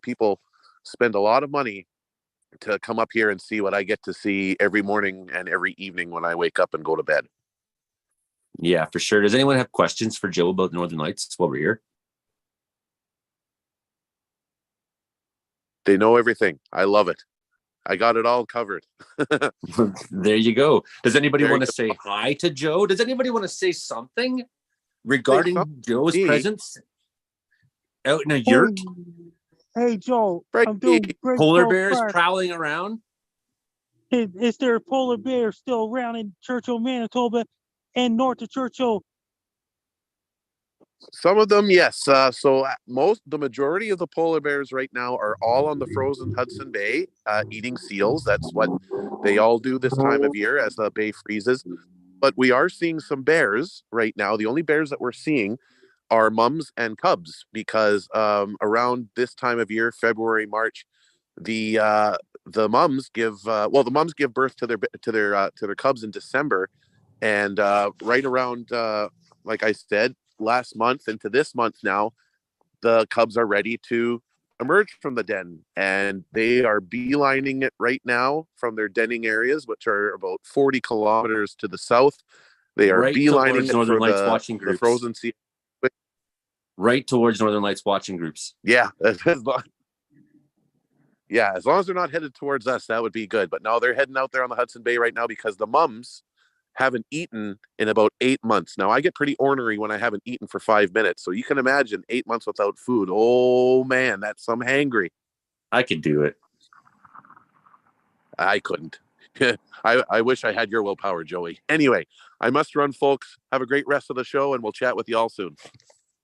people spend a lot of money to come up here and see what I get to see every morning and every evening when I wake up and go to bed. Yeah, for sure. Does anyone have questions for Joe about the Northern Lights while we're here? They know everything. I love it. I got it all covered. There you go. Does anybody want to say hi to Joe? Does anybody want to say something regarding Joe's presence out in a yurt? Hey, Joe, Frankie. I'm doing great. Polar bears prowling around? Is there a polar bear still around in Churchill, Manitoba and north of Churchill? Some of them, yes. So the majority of the polar bears right now are all on the frozen Hudson Bay eating seals. That's what they all do this time of year as the bay freezes. But we are seeing some bears right now. The only bears that we're seeing are mums and cubs because around this time of year, February, March, the mums give birth to their cubs in December, and right around like I said, last month into this month now, the cubs are ready to emerge from the den, and they are beelining it right now from their denning areas, which are about 40 kilometers to the south. They are beelining it Northern for Lights watching the groups. frozen sea. Right towards Northern Lights watching groups. Yeah, as long as they're not headed towards us, that would be good. But no, they're heading out there on the Hudson Bay right now because the mums haven't eaten in about 8 months. Now, I get pretty ornery when I haven't eaten for 5 minutes. So you can imagine 8 months without food. Oh, man, that's some hangry. I could do it. I couldn't. I wish I had your willpower, Joey. Anyway, I must run, folks. Have a great rest of the show, and we'll chat with you all soon.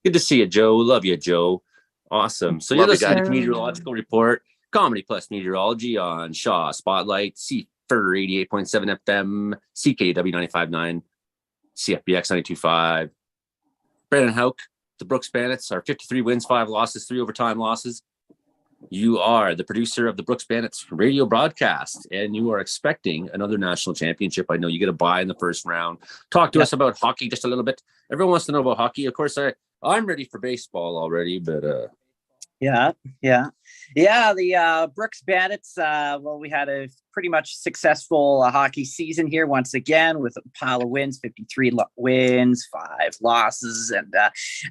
Good to see you, Joe. Love you, Joe. Awesome. So Love you're you listening guys. to Meteorological Report, Comedy Plus Meteorology on Shaw Spotlight, C for 88.7 FM, CKW 95.9, CFBX 92.5. Brandon Hauk, the Brooks Bandits are 53 wins, 5 losses, 3 overtime losses. You are the producer of the Brooks Bandits radio broadcast, and you are expecting another national championship. I know you get a bye in the first round. Talk to us about hockey just a little bit. Everyone wants to know about hockey. Of course, I'm ready for baseball already, but Yeah. The Brooks Bandits. Well, we had a pretty much successful hockey season here once again with a pile of wins, 53 wins, 5 losses, and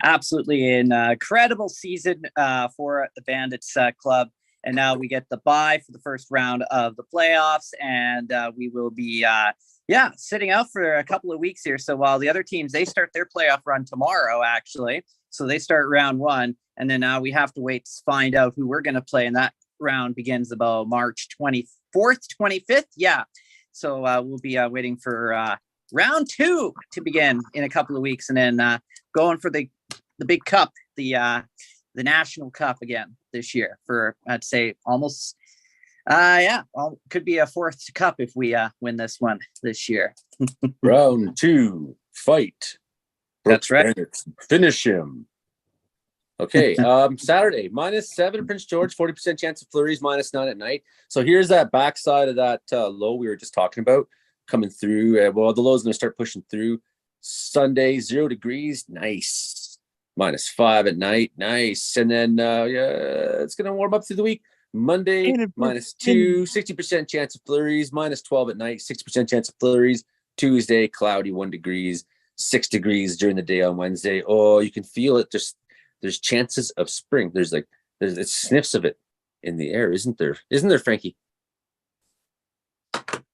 absolutely an incredible season for the Bandits club. And now we get the bye for the first round of the playoffs, and we will be sitting out for a couple of weeks here. So while the other teams, they start their playoff run tomorrow, actually. So they start round 1. And then now we have to wait to find out who we're going to play. And that round begins about March 24th, 25th. Yeah. So we'll be waiting for round 2 to begin in a couple of weeks. And then going for the big cup, the National Cup again this year for, I'd say, almost, could be a 4th cup if we win this one this year. round 2, fight. That's right. Bandits, finish him. Okay, Saturday, -7 Prince George, 40% chance of flurries, -9 at night. So here's that backside of that low we were just talking about coming through. The low's going to start pushing through. Sunday, 0 degrees, nice. -5 at night, nice. And then, it's going to warm up through the week. Monday, -2, 60% chance of flurries, -12 at night, 60% chance of flurries. Tuesday, cloudy, 1 degrees, 6 degrees during the day on Wednesday. Oh, you can feel it. There's chances of spring. There's sniffs of it in the air, isn't there? Isn't there, Frankie?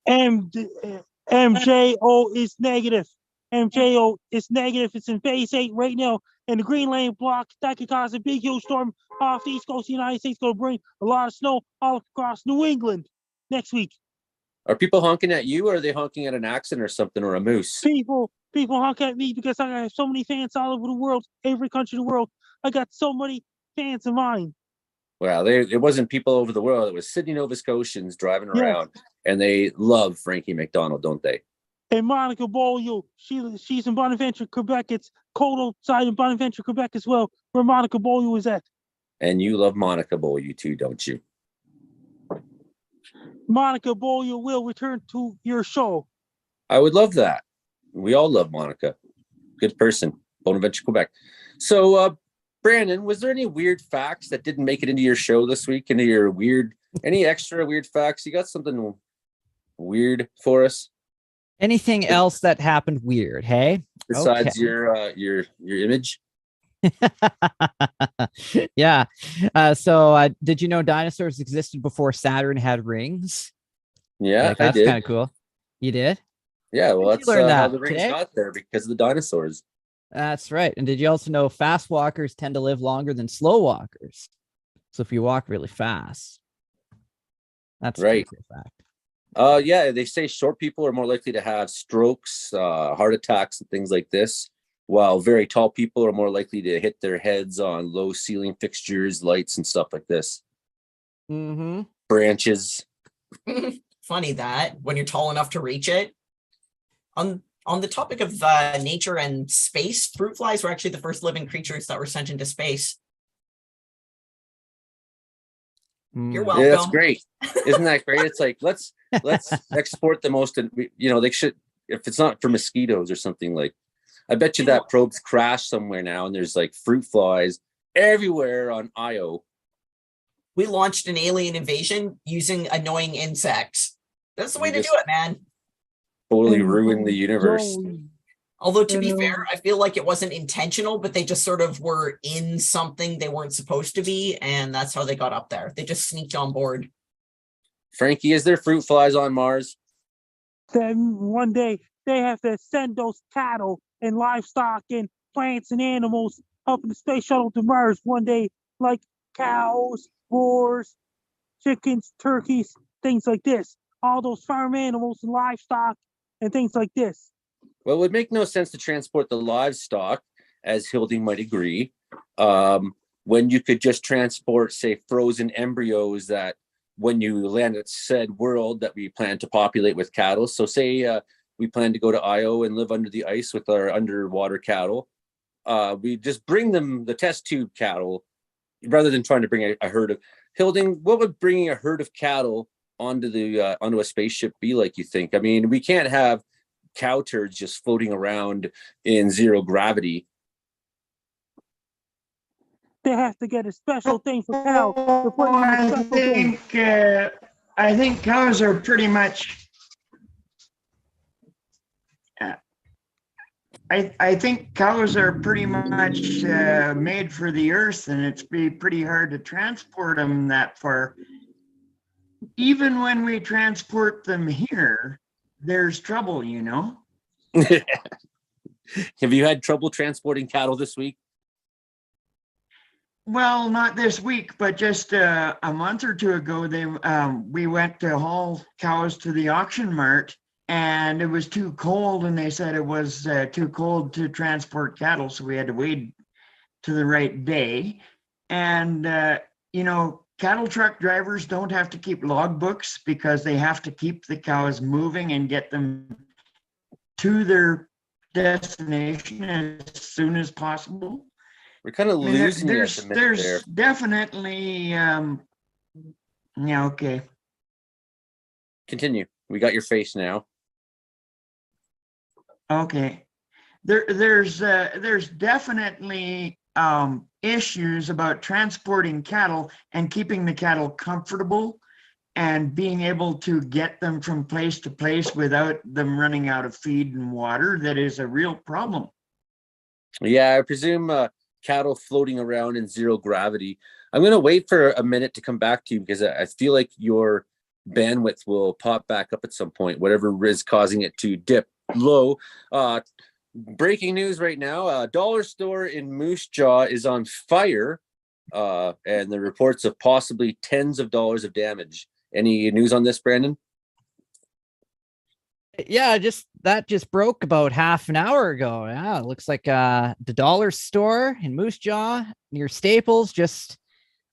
MJO is negative. MJO is negative. It's in phase 8 right now. And the Green Lane block that could cause a big, huge storm off the East Coast of the United States. Going to bring a lot of snow all across New England next week. Are people honking at you, or are they honking at an accent or something, or a moose? People honk at me because I have so many fans all over the world, every country in the world. I got so many fans of mine. Well, it wasn't people over the world. It was Sydney, Nova Scotians driving around, and they love Frankie McDonald, don't they? And Monica Beaulieu, she's in Bonaventure, Quebec. It's cold outside in Bonaventure, Quebec as well, where Monica Beaulieu is at. And you love Monica Beaulieu too, don't you? Monica Beaulieu will return to your show. I would love that. We all love Monica. Good person. Bonaventure, Quebec. So, Brandon, was there any weird facts that didn't make it into your show this week? Any extra weird facts? You got something weird for us? Anything else that happened weird? Hey, besides your image? Yeah. So did you know dinosaurs existed before Saturn had rings? Yeah, that's I did. Kind of cool. You did? Yeah, well, that's how the rings today? got there, because of the dinosaurs. That's right. And did you also know fast walkers tend to live longer than slow walkers? So if you walk really fast, that's right. A fact. Yeah, they say short people are more likely to have strokes, heart attacks, and things like this, while very tall people are more likely to hit their heads on low ceiling fixtures, lights, and stuff like this. Mm-hmm. Branches. Funny that when you're tall enough to reach it. On the topic of nature and space, fruit flies were actually the first living creatures that were sent into space. You're welcome. Yeah, that's great. Isn't that great? It's like, let's export the most, they should, if it's not for mosquitoes or something, like, I bet you that probe's crashed somewhere now and there's like fruit flies everywhere on Io. We launched an alien invasion using annoying insects. That's the way to do it, man. Totally ruin the universe. Although, to be fair, I feel like it wasn't intentional, but they just sort of were in something they weren't supposed to be, and that's how they got up there. They just sneaked on board. Frankie, is there fruit flies on Mars? Then one day they have to send those cattle and livestock and plants and animals up in the space shuttle to Mars one day, like cows, boars, chickens, turkeys, things like this. All those farm animals and livestock and things like this. Well, it would make no sense to transport the livestock, as Hilding might agree. when you could just transport, say, frozen embryos that when you land at said world that we plan to populate with cattle. So say we plan to go to Io and live under the ice with our underwater cattle. We just bring them the test tube cattle rather than trying to bring a herd of Hilding. What would bringing a herd of cattle onto a spaceship be like, you think? I mean, we can't have cow turds just floating around in zero gravity. They have to get a special thing for cow. They're putting in a special thing. I think cows are pretty much. I think cows are pretty much made for the earth, and it's be pretty hard to transport them that far. Even when we transport them here, there's trouble, you know. Have you had trouble transporting cattle this week? Well, not this week, but just a month or two ago, we went to haul cows to the auction mart, and it was too cold, and they said it was too cold to transport cattle, so we had to wait to the right day. And you know, cattle truck drivers don't have to keep logbooks because they have to keep the cows moving and get them to their destination as soon as possible. We're kind of losing you at the minute there's there. definitely yeah, okay. Continue. We got your face now. Okay. There's definitely issues about transporting cattle and keeping the cattle comfortable and being able to get them from place to place without them running out of feed and water. That is a real problem. Yeah, I presume cattle floating around in zero gravity. I'm going to wait for a minute to come back to you because I feel like your bandwidth will pop back up at some point, whatever is causing it to dip low. Breaking news right now, a dollar store in Moose Jaw is on fire, and the reports of possibly tens of dollars of damage. Any news on this, Brandon? Yeah, that just broke about half an hour ago. Yeah, it looks like the dollar store in Moose Jaw near Staples, just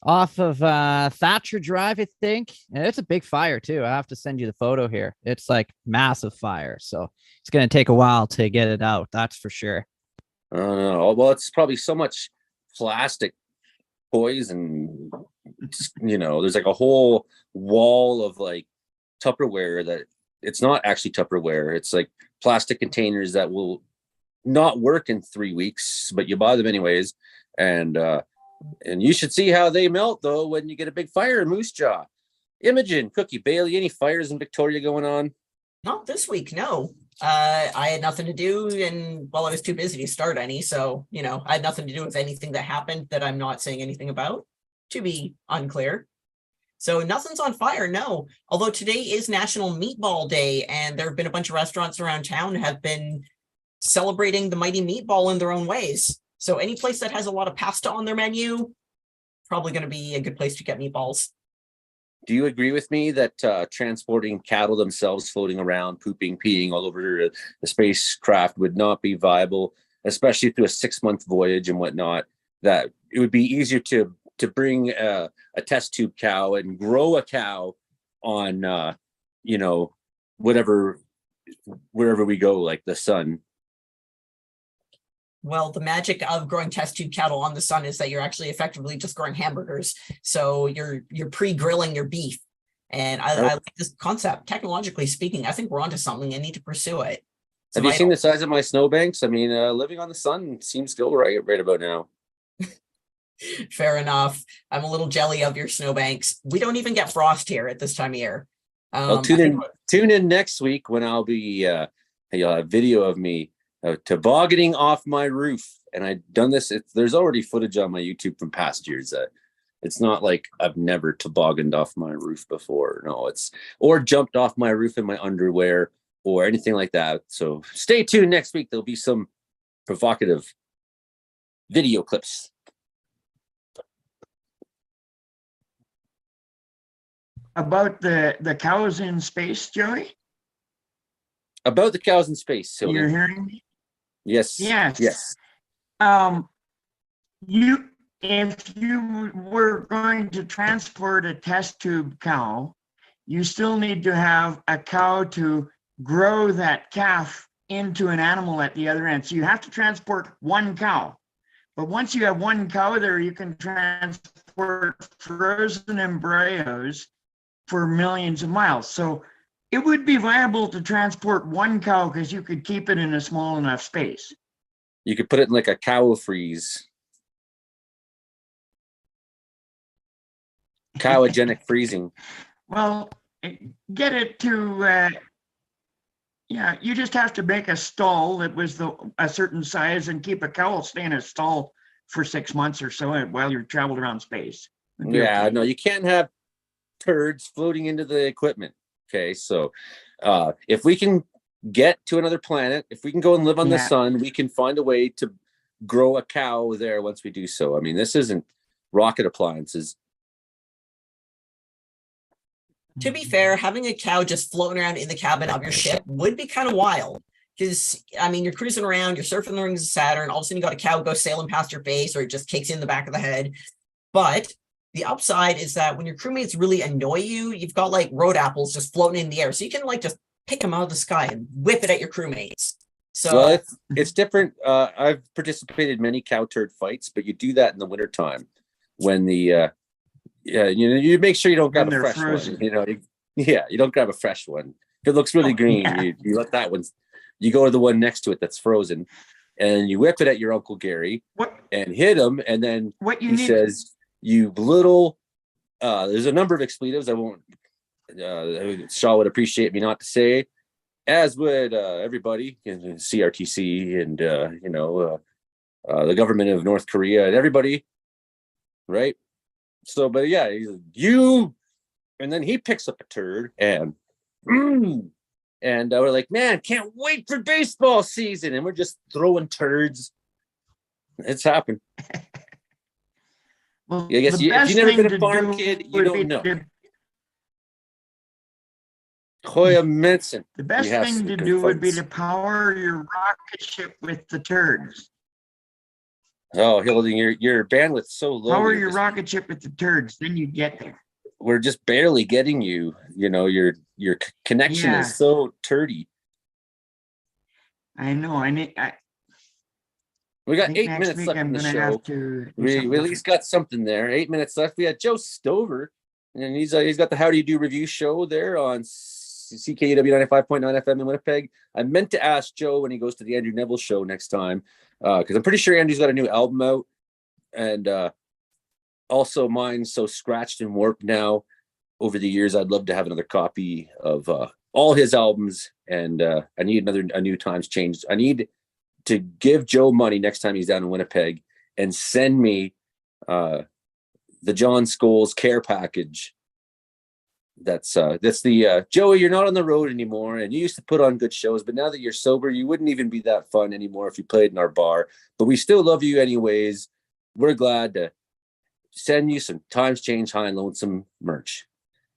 off of Thatcher Drive, I think. And it's a big fire too. I have to send you the photo here. It's like massive fire, so it's gonna take a while to get it out. That's for sure. Oh, well, it's probably so much plastic toys and there's like a whole wall of like Tupperware that it's not actually Tupperware. It's like plastic containers that will not work in 3 weeks, but you buy them anyways. And you should see how they melt though when you get a big fire in Moose Jaw. Imogen, Cookie, Bailey, any fires in Victoria going on? Not this week, no. I had nothing to do, and I was too busy to start any. So, I had nothing to do with anything that happened that I'm not saying anything about, to be unclear. So nothing's on fire, no. Although today is National Meatball Day, and there have been a bunch of restaurants around town have been celebrating the mighty meatball in their own ways. So any place that has a lot of pasta on their menu, probably going to be a good place to get meatballs. Do you agree with me that transporting cattle themselves floating around, pooping, peeing all over the spacecraft would not be viable, especially through a 6-month voyage and whatnot? That it would be easier to bring a test tube cow and grow a cow on, wherever we go, like the sun. Well, the magic of growing test tube cattle on the sun is that you're actually effectively just growing hamburgers. So you're pre-grilling your beef. And I like this concept. Technologically speaking, I think we're onto something and need to pursue it. So have you seen the size of my snowbanks? I mean, living on the sun seems to go right about now. Fair enough. I'm a little jelly of your snowbanks. We don't even get frost here at this time of year. Well, tune in next week when I'll be you'll have video of me tobogganing off my roof. And I've done this. There's already footage on my YouTube from past years. It's not like I've never tobogganed off my roof before. No, or jumped off my roof in my underwear or anything like that. So stay tuned next week. There'll be some provocative video clips. About the cows in space, Joey? About the cows in space. So you're hearing me? Yes. Yes. Yes. if you were going to transport a test tube cow, you still need to have a cow to grow that calf into an animal at the other end. So you have to transport one cow. But once you have one cow there, you can transport frozen embryos for millions of miles. So it would be viable to transport one cow because you could keep it in a small enough space. You could put it in like a cow freeze. Cryogenic freezing. Well, get it to, yeah, you just have to make a stall that was a certain size and keep a cow stay in a stall for 6 months or so while you're traveled around space. Yeah, okay. no, you can't have turds floating into the equipment. Okay, so if we can get to another planet, if we can go and live on the sun, we can find a way to grow a cow there once we do so. I mean, this isn't rocket appliances. To be fair, having a cow just floating around in the cabin of your ship would be kind of wild. Because, I mean, you're cruising around, you're surfing the rings of Saturn, all of a sudden you got a cow go sailing past your face, or it just kicks you in the back of the head. But the upside is that when your crewmates really annoy you, you've got like road apples just floating in the air. So you can like just pick them out of the sky and whip it at your crewmates. So well, it's different. I've participated in many cow turd fights, but you do that in the wintertime when the you make sure you don't grab a fresh one. You don't grab a fresh one. If it looks really green, you let that one. You go to the one next to it that's frozen, and you whip it at your Uncle Gary and hit him, and then he says, "You little." There's a number of expletives I won't. Shaw would appreciate me not to say, as would everybody in CRTC and the government of North Korea and everybody, right? So, but yeah, he's like, you, and then he picks up a turd and we're like, man, can't wait for baseball season, and we're just throwing turds. It's happened. Well, I guess if you've never been a farm kid, you don't know. Hoya Menson. The best thing to do would be to power your rocket ship with the turds. Oh, Hildy, your bandwidth's so low. Power your rocket ship with the turds, then you get there. We're just barely getting you. You know, your connection is so turdy. I know. We got 8 minutes left in the show. We at least got something there. 8 minutes left. We had Joe Stover, and he's got the How Do You Do review show there on CKUW 95.9 FM in Winnipeg. I meant to ask Joe when he goes to the Andrew Neville show next time, because I'm pretty sure Andrew's got a new album out, and also mine's so scratched and warped now over the years. I'd love to have another copy of all his albums, and I need a new Times Change. I need to give Joe money next time he's down in Winnipeg and send me the John Scholes care package. That's the Joey, you're not on the road anymore, and you used to put on good shows, but now that you're sober, you wouldn't even be that fun anymore if you played in our bar. But we still love you anyways. We're glad to send you some Times Change High and Lonesome merch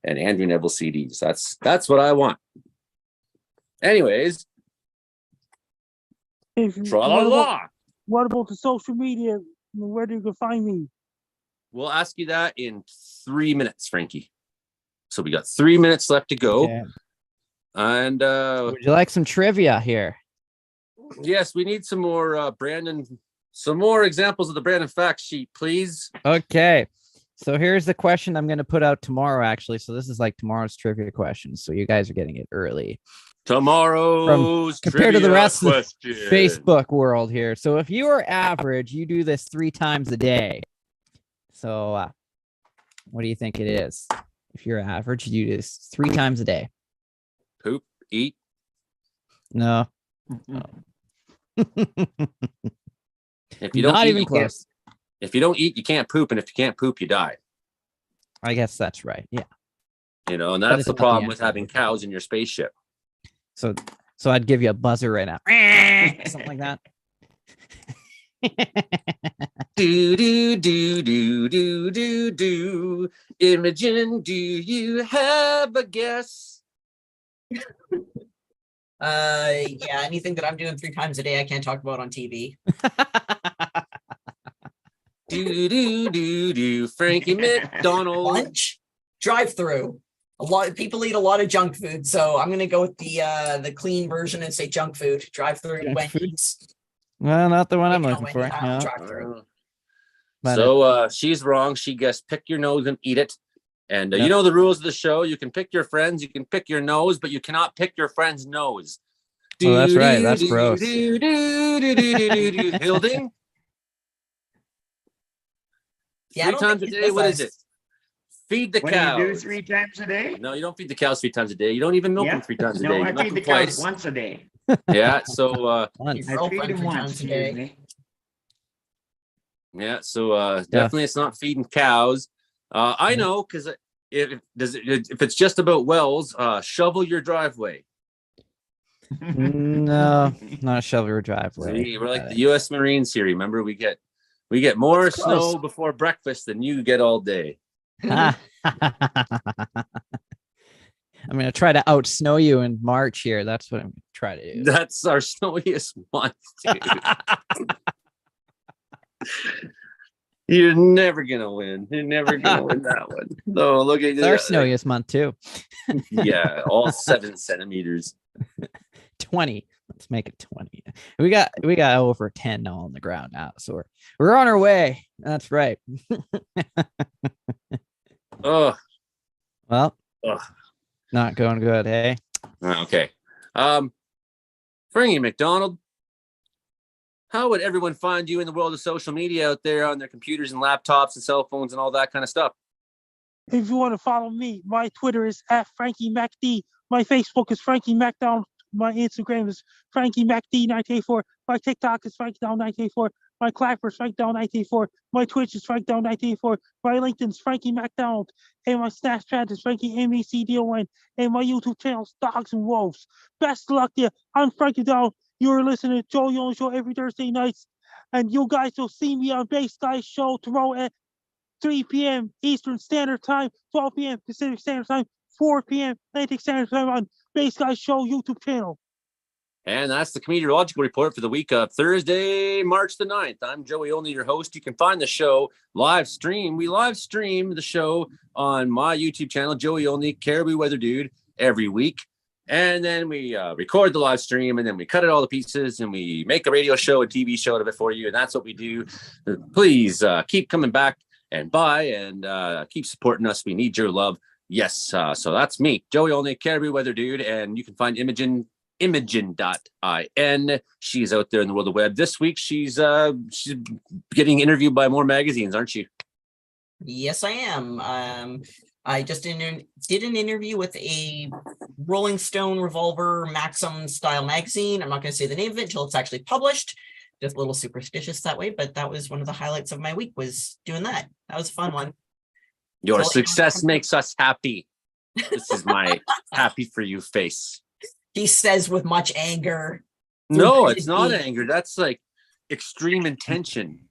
and Andrew Neville CDs. That's what I want. Anyways, what about the social media? Where do you find me? We'll ask you that in 3 minutes, Frankie. So we got 3 minutes left to go. Okay. And would you like some trivia here? Yes, we need some more Brandon, some more examples of the Brandon fact sheet, please. Okay. So here's the question I'm going to put out tomorrow, actually. So this is like tomorrow's trivia questions. So you guys are getting it early. Tomorrow's compared to the rest question. Of the Facebook world here. So if you are average, you do this 3 times a day. So what do you think it is? If you're average, you do this 3 times a day. Poop, eat. No. If you don't Not eat, even close. If you don't eat, you can't poop, and if you can't poop, you die. I guess that's right. Yeah. You know, and that's the problem with having cows in your spaceship. So I'd give you a buzzer right now. Something like that. do do do do do do do. Imogen, do you have a guess? Yeah, anything that I'm doing 3 times a day I can't talk about on TV. Do. Frankie McDonald. Lunch, drive-through. A lot of people eat a lot of junk food, so I'm gonna go with the clean version and say junk food. Drive-through Junk food? Wendy's. Well, not the one I'm Taking looking a for. Wendy's No. drive-through. But So she's wrong. She guessed pick your nose and eat it. And you Yep. know the rules of the show. You can pick your friends, you can pick your nose, but you cannot pick your friend's nose. Oh, that's right. That's gross. Hilding? Yeah, I 3 don't times a think day. he's What with is us. it? Feed the What do you do cows. 3 times a day? No, you don't feed the cows 3 times a day. You don't even milk Yeah. them 3 times a No, day. You I milk feed the them cows twice. once a day. Yeah. So once. I feed Girlfriend them 3 once. times a day. Excuse me. yeah. So definitely it's not feeding cows. I know because if it's just about wells, shovel your driveway. No, not a shovel or driveway. See, we're like the U.S. Marines here. Remember, we get more That's close. snow before breakfast than you get all day. I'm gonna try to out snow you in March here. That's what I'm gonna try to do. That's our snowiest month, dude. You're never gonna win. You're never gonna win that one. No, look at It's our snowiest month too. Yeah, all 7 centimeters. 20. Let's make it 20. We got over 10 now on the ground now, so we're on our way. That's right. Oh, Well, ugh. not going good, hey? Okay. Frankie McDonald, how would everyone find you in the world of social media out there on their computers and laptops and cell phones and all that kind of stuff? If you want to follow me, my Twitter is @FrankieMacD. My Facebook is Frankie MacDonald. My Instagram is Frankie MacD984. My TikTok is FrankieDown984. My Clapper is FrankieDown984. My Twitch is FrankieDown984. My LinkedIn is Frankie MacDonald. And my Snapchat is Frankie MacDon. And my YouTube channel is Dogs and Wolves. Best of luck to you. I'm Frankie Down. You're listening to Joe Young Show every Thursday nights. And you guys will see me on Base Guys Show tomorrow at 3 p.m. Eastern Standard Time, 12 p.m. Pacific Standard Time, 4 p.m. Atlantic Standard Time on Base Guys Show YouTube channel. And that's the Comedeorological report for the week of Thursday, March the 9th. I'm Joey Only, your host. You can find the show live stream. We live stream the show on my YouTube channel, Joey Only, Caribou Weather Dude, every week. And then we record the live stream, and then we cut it all to pieces, and we make a radio show, a TV show out of it for you. And that's what we do. Please keep coming back and buy and keep supporting us. We need your love. Yes. So that's me, Joey Only, Caribou Weather Dude. And you can find Imogen.in. She's out there in the world of web. This week, she's getting interviewed by more magazines, aren't you? Yes, I am. I just did an interview with a Rolling Stone Revolver Maxim style magazine. I'm not going to say the name of it until it's actually published. Just a little superstitious that way, but that was one of the highlights of my week, was doing that. That was a fun one. Your So, success makes us happy. This is my happy for you face. He says with much anger. No, it's not anger. That's like extreme intention.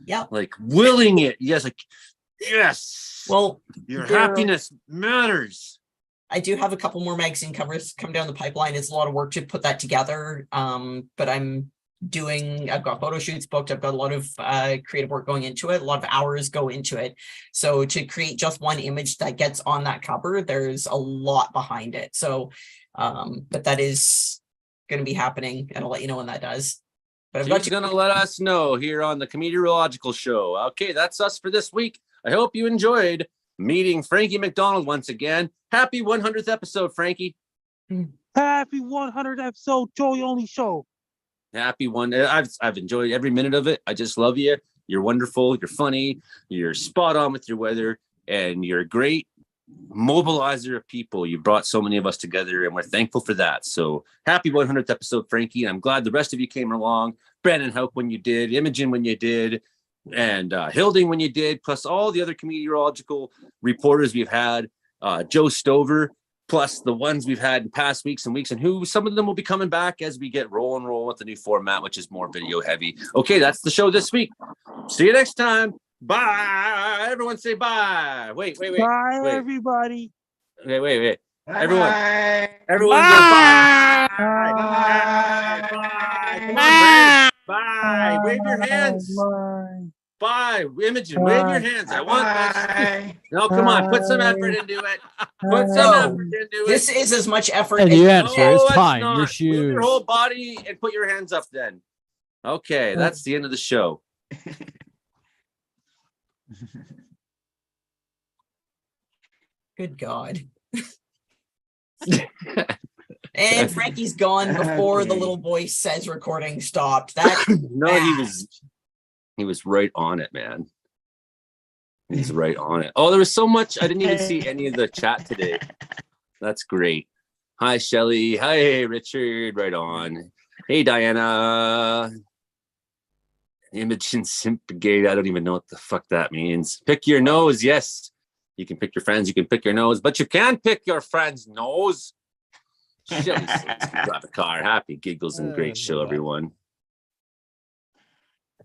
Yeah. Like willing it. Yes. Like, yes. Well, your there- happiness matters. I do have a couple more magazine covers come down the pipeline. It's a lot of work to put that together. But I've got photo shoots booked. I've got a lot of creative work going into it. A lot of hours go into it. So to create just one image that gets on that cover, there's a lot behind it. So, but that is going to be happening, and I'll let you know when that does. But I've got She's gonna let us know here on the Comedeorological Show. Okay, that's us for this week. I hope you enjoyed meeting Frankie McDonald once again. Happy 100th episode, Frankie. Happy 100th episode, Joey Only Show. Happy one. I've enjoyed every minute of it. I just love you. You're wonderful. You're funny. You're spot on with your weather, and you're a great mobilizer of people. You brought so many of us together, and we're thankful for that. So happy 100th episode, Frankie. I'm glad the rest of you came along. Brandon Houck when you did, Imogen when you did, and Hilding when you did, plus all the other Comedeorological reporters we've had, Joe Stover, plus the ones we've had in past weeks, and who some of them will be coming back as we get roll with the new format, which is more video heavy. Okay, that's the show this week. See you next time. Bye. Everyone say bye. Wait. Bye, wait. everybody. Wait. Bye. Everyone go bye. Bye. Come on, Brandon. Bye. Wave your hands. Bye. 5. Imogen, wave your hands. I want that. Bye. No, come on. Put some effort into it. Put some No, effort into it. this is as much effort And as the you answer can. is it's time your not. Move shoes. your whole body and put your hands up then. Okay, that's the end of the show. Good God. And Frankie's gone before the Okay. little voice says recording stopped. That No, he was right on it, man. He's right on it. Oh, there was so much. I didn't even see any of the chat today. That's great. Hi, Shelly. Hi, Richard. Right on. Hey, Diana. Imogen Simpgate. I don't even know what the fuck that means. Pick your nose. Yes. You can pick your friends. You can pick your nose, but you can't pick your friend's nose. Shelly says, drive a car. Happy giggles and great show, everyone.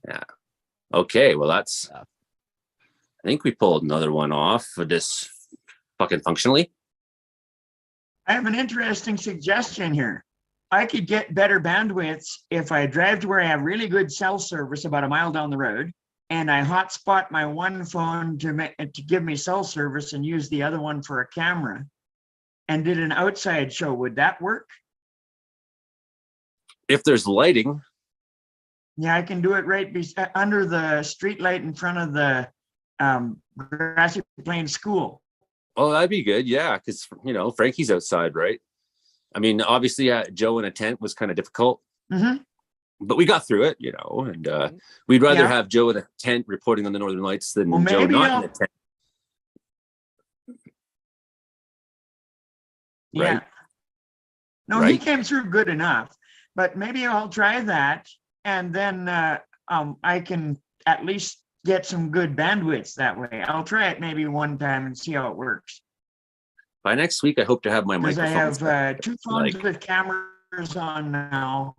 Yeah. Okay. Well, that's. I think we pulled another one off for this fucking functionally. I have an interesting suggestion here. I could get better bandwidths if I drive to where I have really good cell service about a mile down the road, and I hotspot my one phone to give me cell service and use the other one for a camera, and did an outside show. Would that work? If there's lighting. Yeah, I can do it right under the street light in front of the Grassy Plain School. Oh, that'd be good. Yeah. Because, Frankie's outside, right? I mean, obviously, Joe in a tent was kind of difficult, but we got through it, and we'd rather have Joe in a tent reporting on the Northern Lights than Joe not in a tent. Yeah. Right? No, he came through good enough, but maybe I'll try that, and then I can at least get some good bandwidth that way. I'll try it maybe one time and see how it works. By next week, I hope to have my Because microphone. I have 2 phones with cameras on now.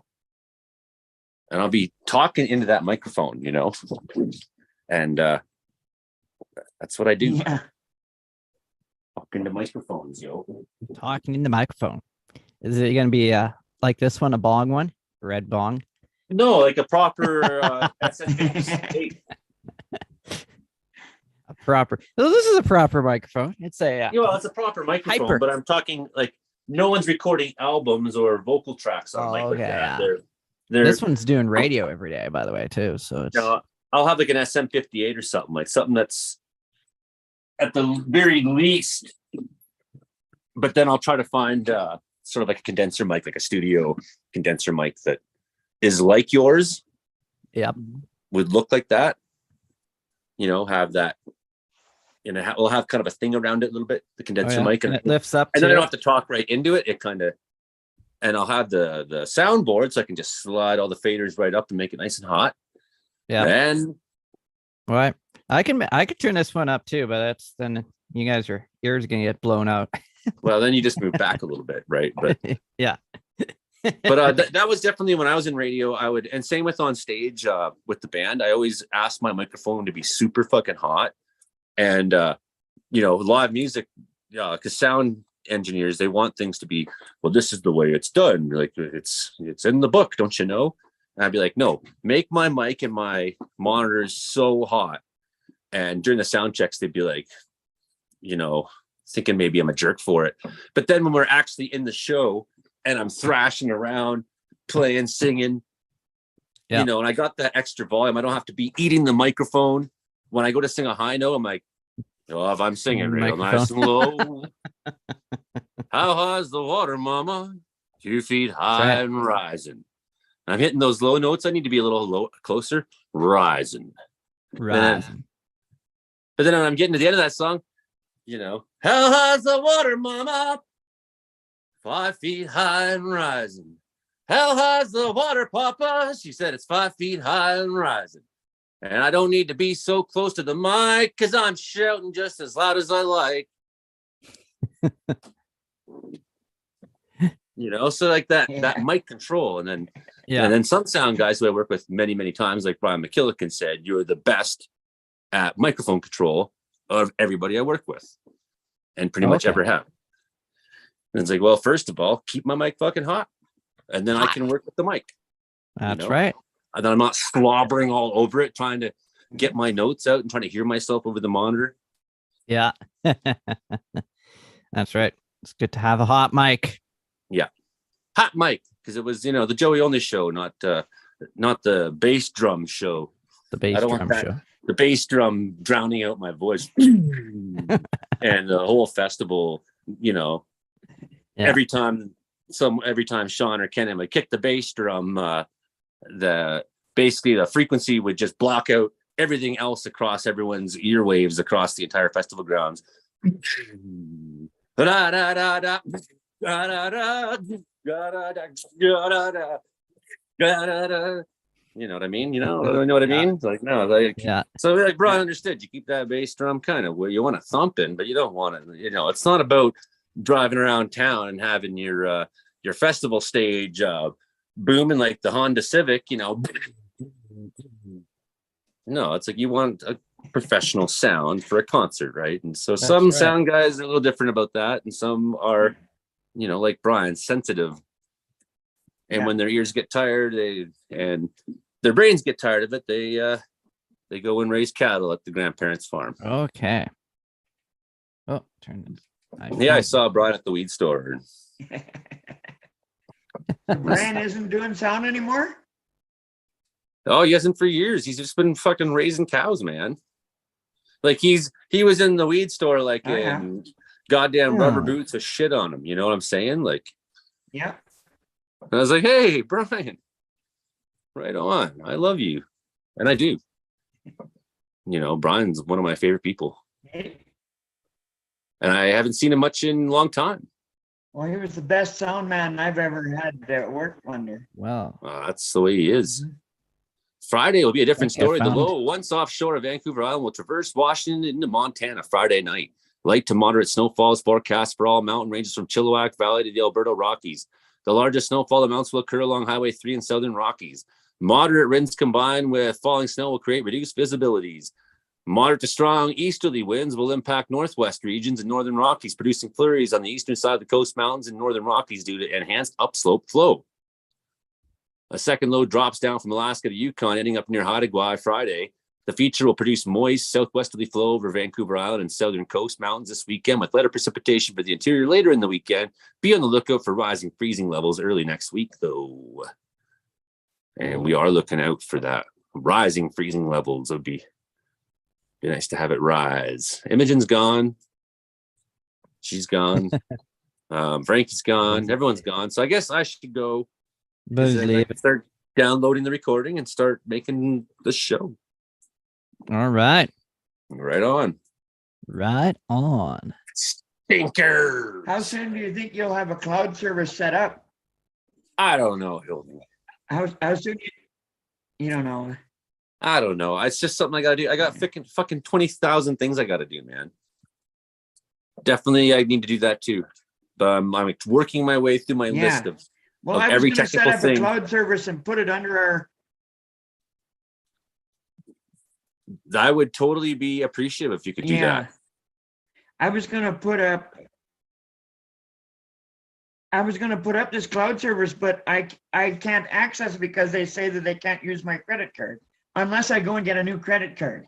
And I'll be talking into that microphone, and that's what I do. Yeah. Talk into microphones, yo. Talking in the microphone. Is it going to be like this one, a bong one? Red bong? No, like a proper SM58. A proper. So this is a proper microphone. It's a. It's a proper microphone, but I'm talking like no one's recording albums or vocal tracks on a mic like that. Yeah. This one's doing radio every day, by the way, too. So it's. I'll have like an SM58 or something that's at the very least. But then I'll try to find sort of like a condenser mic, like a studio condenser mic that is like yours. Yep. Would look like that. Have that. We'll have kind of a thing around it a little bit, the condenser mic, and it lifts up. And then I don't have to talk right into it. It kind of, and I'll have the soundboard so I can just slide all the faders right up and make it nice and hot. Yeah. And right, I could turn this one up too, but then you guys your ears gonna get blown out. Well, then you just move back a little bit, right? But yeah. But that was definitely when I was in radio. And same with on stage with the band. I always asked my microphone to be super fucking hot, and live music, because sound engineers, they want things to be, well, this is the way it's done. Like it's in the book, don't you know? And I'd be like, no, make my mic and my monitors so hot. And during the sound checks, they'd be like, thinking maybe I'm a jerk for it. But then when we're actually in the show and I'm thrashing around, playing, singing, and I got that extra volume, I don't have to be eating the microphone. When I go to sing a high note, I'm like, if I'm singing real nice and low. How high's the water, mama? 2 feet high and rising. I'm hitting those low notes. I need to be a little closer. Rising. But then when I'm getting to the end of that song, how high's the water, mama? 5 feet high and rising. How high's the water, papa? She said it's 5 feet high and rising. And I don't need to be so close to the mic because I'm shouting just as loud as I like. So like that mic control. And then some sound guys who I work with many, many times, like Brian McKillican said, you're the best at microphone control of everybody I work with and pretty much ever have. And it's like, well, first of all, keep my mic fucking hot, and then I can work with the mic. That's right. And then I'm not slobbering all over it, trying to get my notes out and trying to hear myself over the monitor. Yeah. That's right. It's good to have a hot mic. Yeah. Hot mic, because it was, the Joey Only show, not the bass drum show. The bass drum show. The bass drum drowning out my voice. And the whole festival, every time Sean or Ken would kick the bass drum, the frequency would just block out everything else across everyone's earwaves across the entire festival grounds. You know what I mean? You know what I mean? It's like, no, yeah. So like Brian understood, you keep that bass drum kind of where you want to thump in, but you don't want it, it's not about driving around town and having your festival stage booming like the Honda Civic, No, it's like you want a professional sound for a concert, right? And so some sound guys are a little different about that, and some are, like Brian, sensitive. And when their ears get tired, and their brains get tired of it, they go and raise cattle at the grandparents' farm. Okay. Oh, turn it. Yeah, I saw Brian at the weed store. Brian isn't doing sound anymore? Oh, he hasn't for years. He's just been fucking raising cows, man. Like he was in the weed store, like in goddamn rubber boots with shit on him. You know what I'm saying? Like, yeah. And I was like, hey, Brian, right on. I love you. And I do. Brian's one of my favorite people. And I haven't seen him much in a long time. Well, he was the best sound man I've ever had work under. Wow. That's the way he is. Friday will be a different story. The low, once offshore of Vancouver Island, will traverse Washington into Montana Friday night. Light to moderate snowfall is forecast for all mountain ranges from Chilliwack Valley to the Alberta Rockies. The largest snowfall amounts will occur along Highway 3 in southern Rockies. Moderate winds combined with falling snow will create reduced visibilities. Moderate to strong easterly winds will impact northwest regions and northern Rockies, producing flurries on the eastern side of the Coast Mountains and northern Rockies due to enhanced upslope flow. A second low drops down from Alaska to Yukon, ending up near Haida Friday. The feature will produce moist southwesterly flow over Vancouver Island and southern Coast Mountains this weekend, with lighter precipitation for the interior later in the weekend. Be on the lookout for rising freezing levels early next week, though. And we are looking out for that. Rising freezing levels would be nice to have it rise. Imogen's gone. She's gone. Frankie's gone. Everyone's gone. So I guess I should go. I can start downloading the recording and start making the show. All right. Right on. Right on. Stinker. How soon do you think you'll have a cloud service set up? I don't know, Hildy. How soon you don't know? I don't know. It's just something I gotta do. I got fucking 20,000 things I gotta do, man. Definitely I need to do that too. But I'm working my way through my list of I was every going to set technical up thing. a cloud service and put it under our. I would totally be appreciative if you could do that. I was going to put up this cloud service, but I can't access it because they say that they can't use my credit card unless I go and get a new credit card.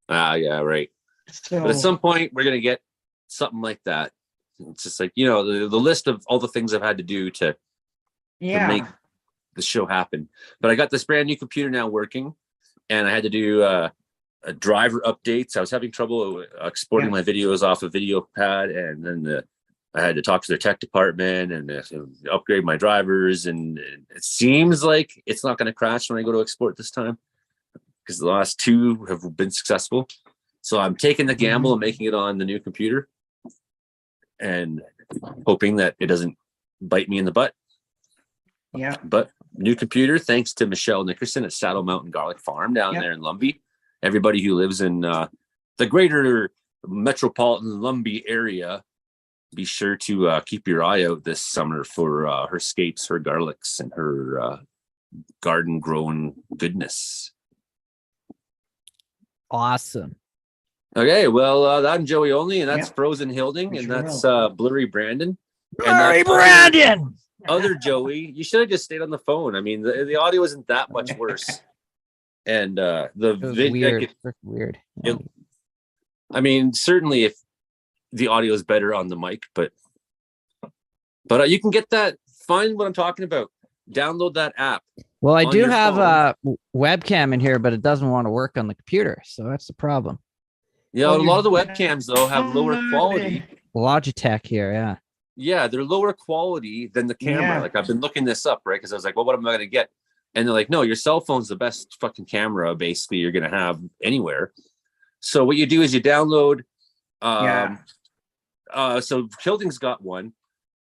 Yeah, right. So, but at some point we're going to get something like that. It's just like, the list of all the things I've had to do to make the show happen. But I got this brand new computer now working, and I had to do a driver updates. I was having trouble exporting my videos off a video pad, and then I had to talk to their tech department and upgrade my drivers. And it seems like it's not going to crash when I go to export this time, because the last two have been successful. So I'm taking the gamble and making it on the new computer and hoping that it doesn't bite me in the butt. Yeah. But new computer, thanks to Michelle Nickerson at Saddle Mountain Garlic Farm down there in Lumbee. Everybody who lives in the greater metropolitan Lumbee area, be sure to keep your eye out this summer for her scapes, her garlics, and her garden grown goodness. Awesome. Okay, well, I'm Joey Only, and that's Frozen Hilding, and that's Blurry Brandon. Blurry Brandon! Other Joey, you should have just stayed on the phone. I mean, the audio isn't that much worse. And the It was vid, weird. like, Freaking weird. I mean, certainly if the audio is better on the mic, but you can get that. Find what I'm talking about. Download that app. Well, I on do your have phone. a webcam in here, but it doesn't want to work on the computer, so that's the problem. Yeah, Oh, a lot of the you webcams though have lower downloaded- quality. Logitech here, yeah. Yeah, they're lower quality than the camera. Yeah. Like I've been looking this up, right? Because I was like, well, what am I going to get? And they're like, no, your cell phone's the best fucking camera basically you're going to have anywhere. So what you do is you download. Yeah. So Kilding's got one.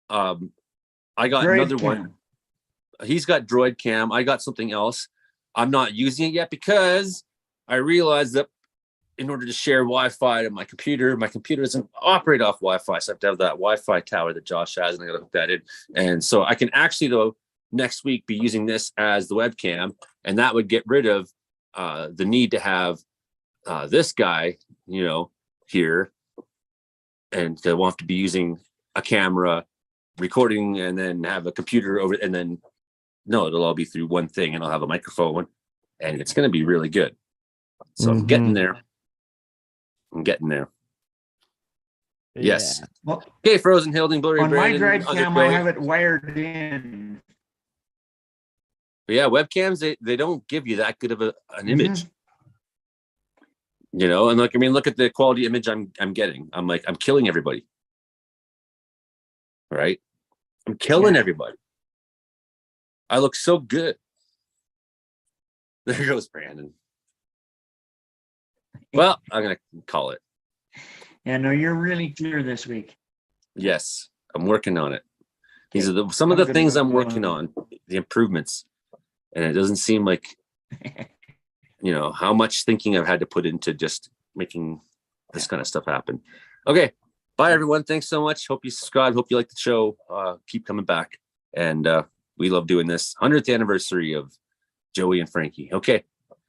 I got Droid another cam. one. He's got Droid Cam. I got something else. I'm not using it yet because I realized that in order to share Wi-Fi to my computer doesn't operate off Wi-Fi. So I have to have that Wi-Fi tower that Josh has, and I got to hook that in. And so I can actually, though, next week be using this as the webcam, and that would get rid of the need to have this guy, here, and they won't have to be using a camera recording and then have a computer over, and then no, it'll all be through one thing, and I'll have a microphone, and it's going to be really good. So I'm getting there. Yes. Well, Okay, Frozen Hilding, Blurry on my Brandon, drive other cam, I Joey. have it wired in. But yeah, webcams, they don't give you that good of an image. And look at the quality image I'm getting. I'm killing everybody. Right? I'm killing everybody. I look so good. There goes Brandon. Well, I'm gonna call it. Yeah, no, you're really clear this week. Yes, I'm working on it. These are some of the things I'm working on, the improvements. And it doesn't seem like, how much thinking I've had to put into just making this kind of stuff happen. Okay. Bye, everyone. Thanks so much. Hope you subscribe. Hope you like the show. Keep coming back. And we love doing this 100th anniversary of Joey and Frankie. Okay.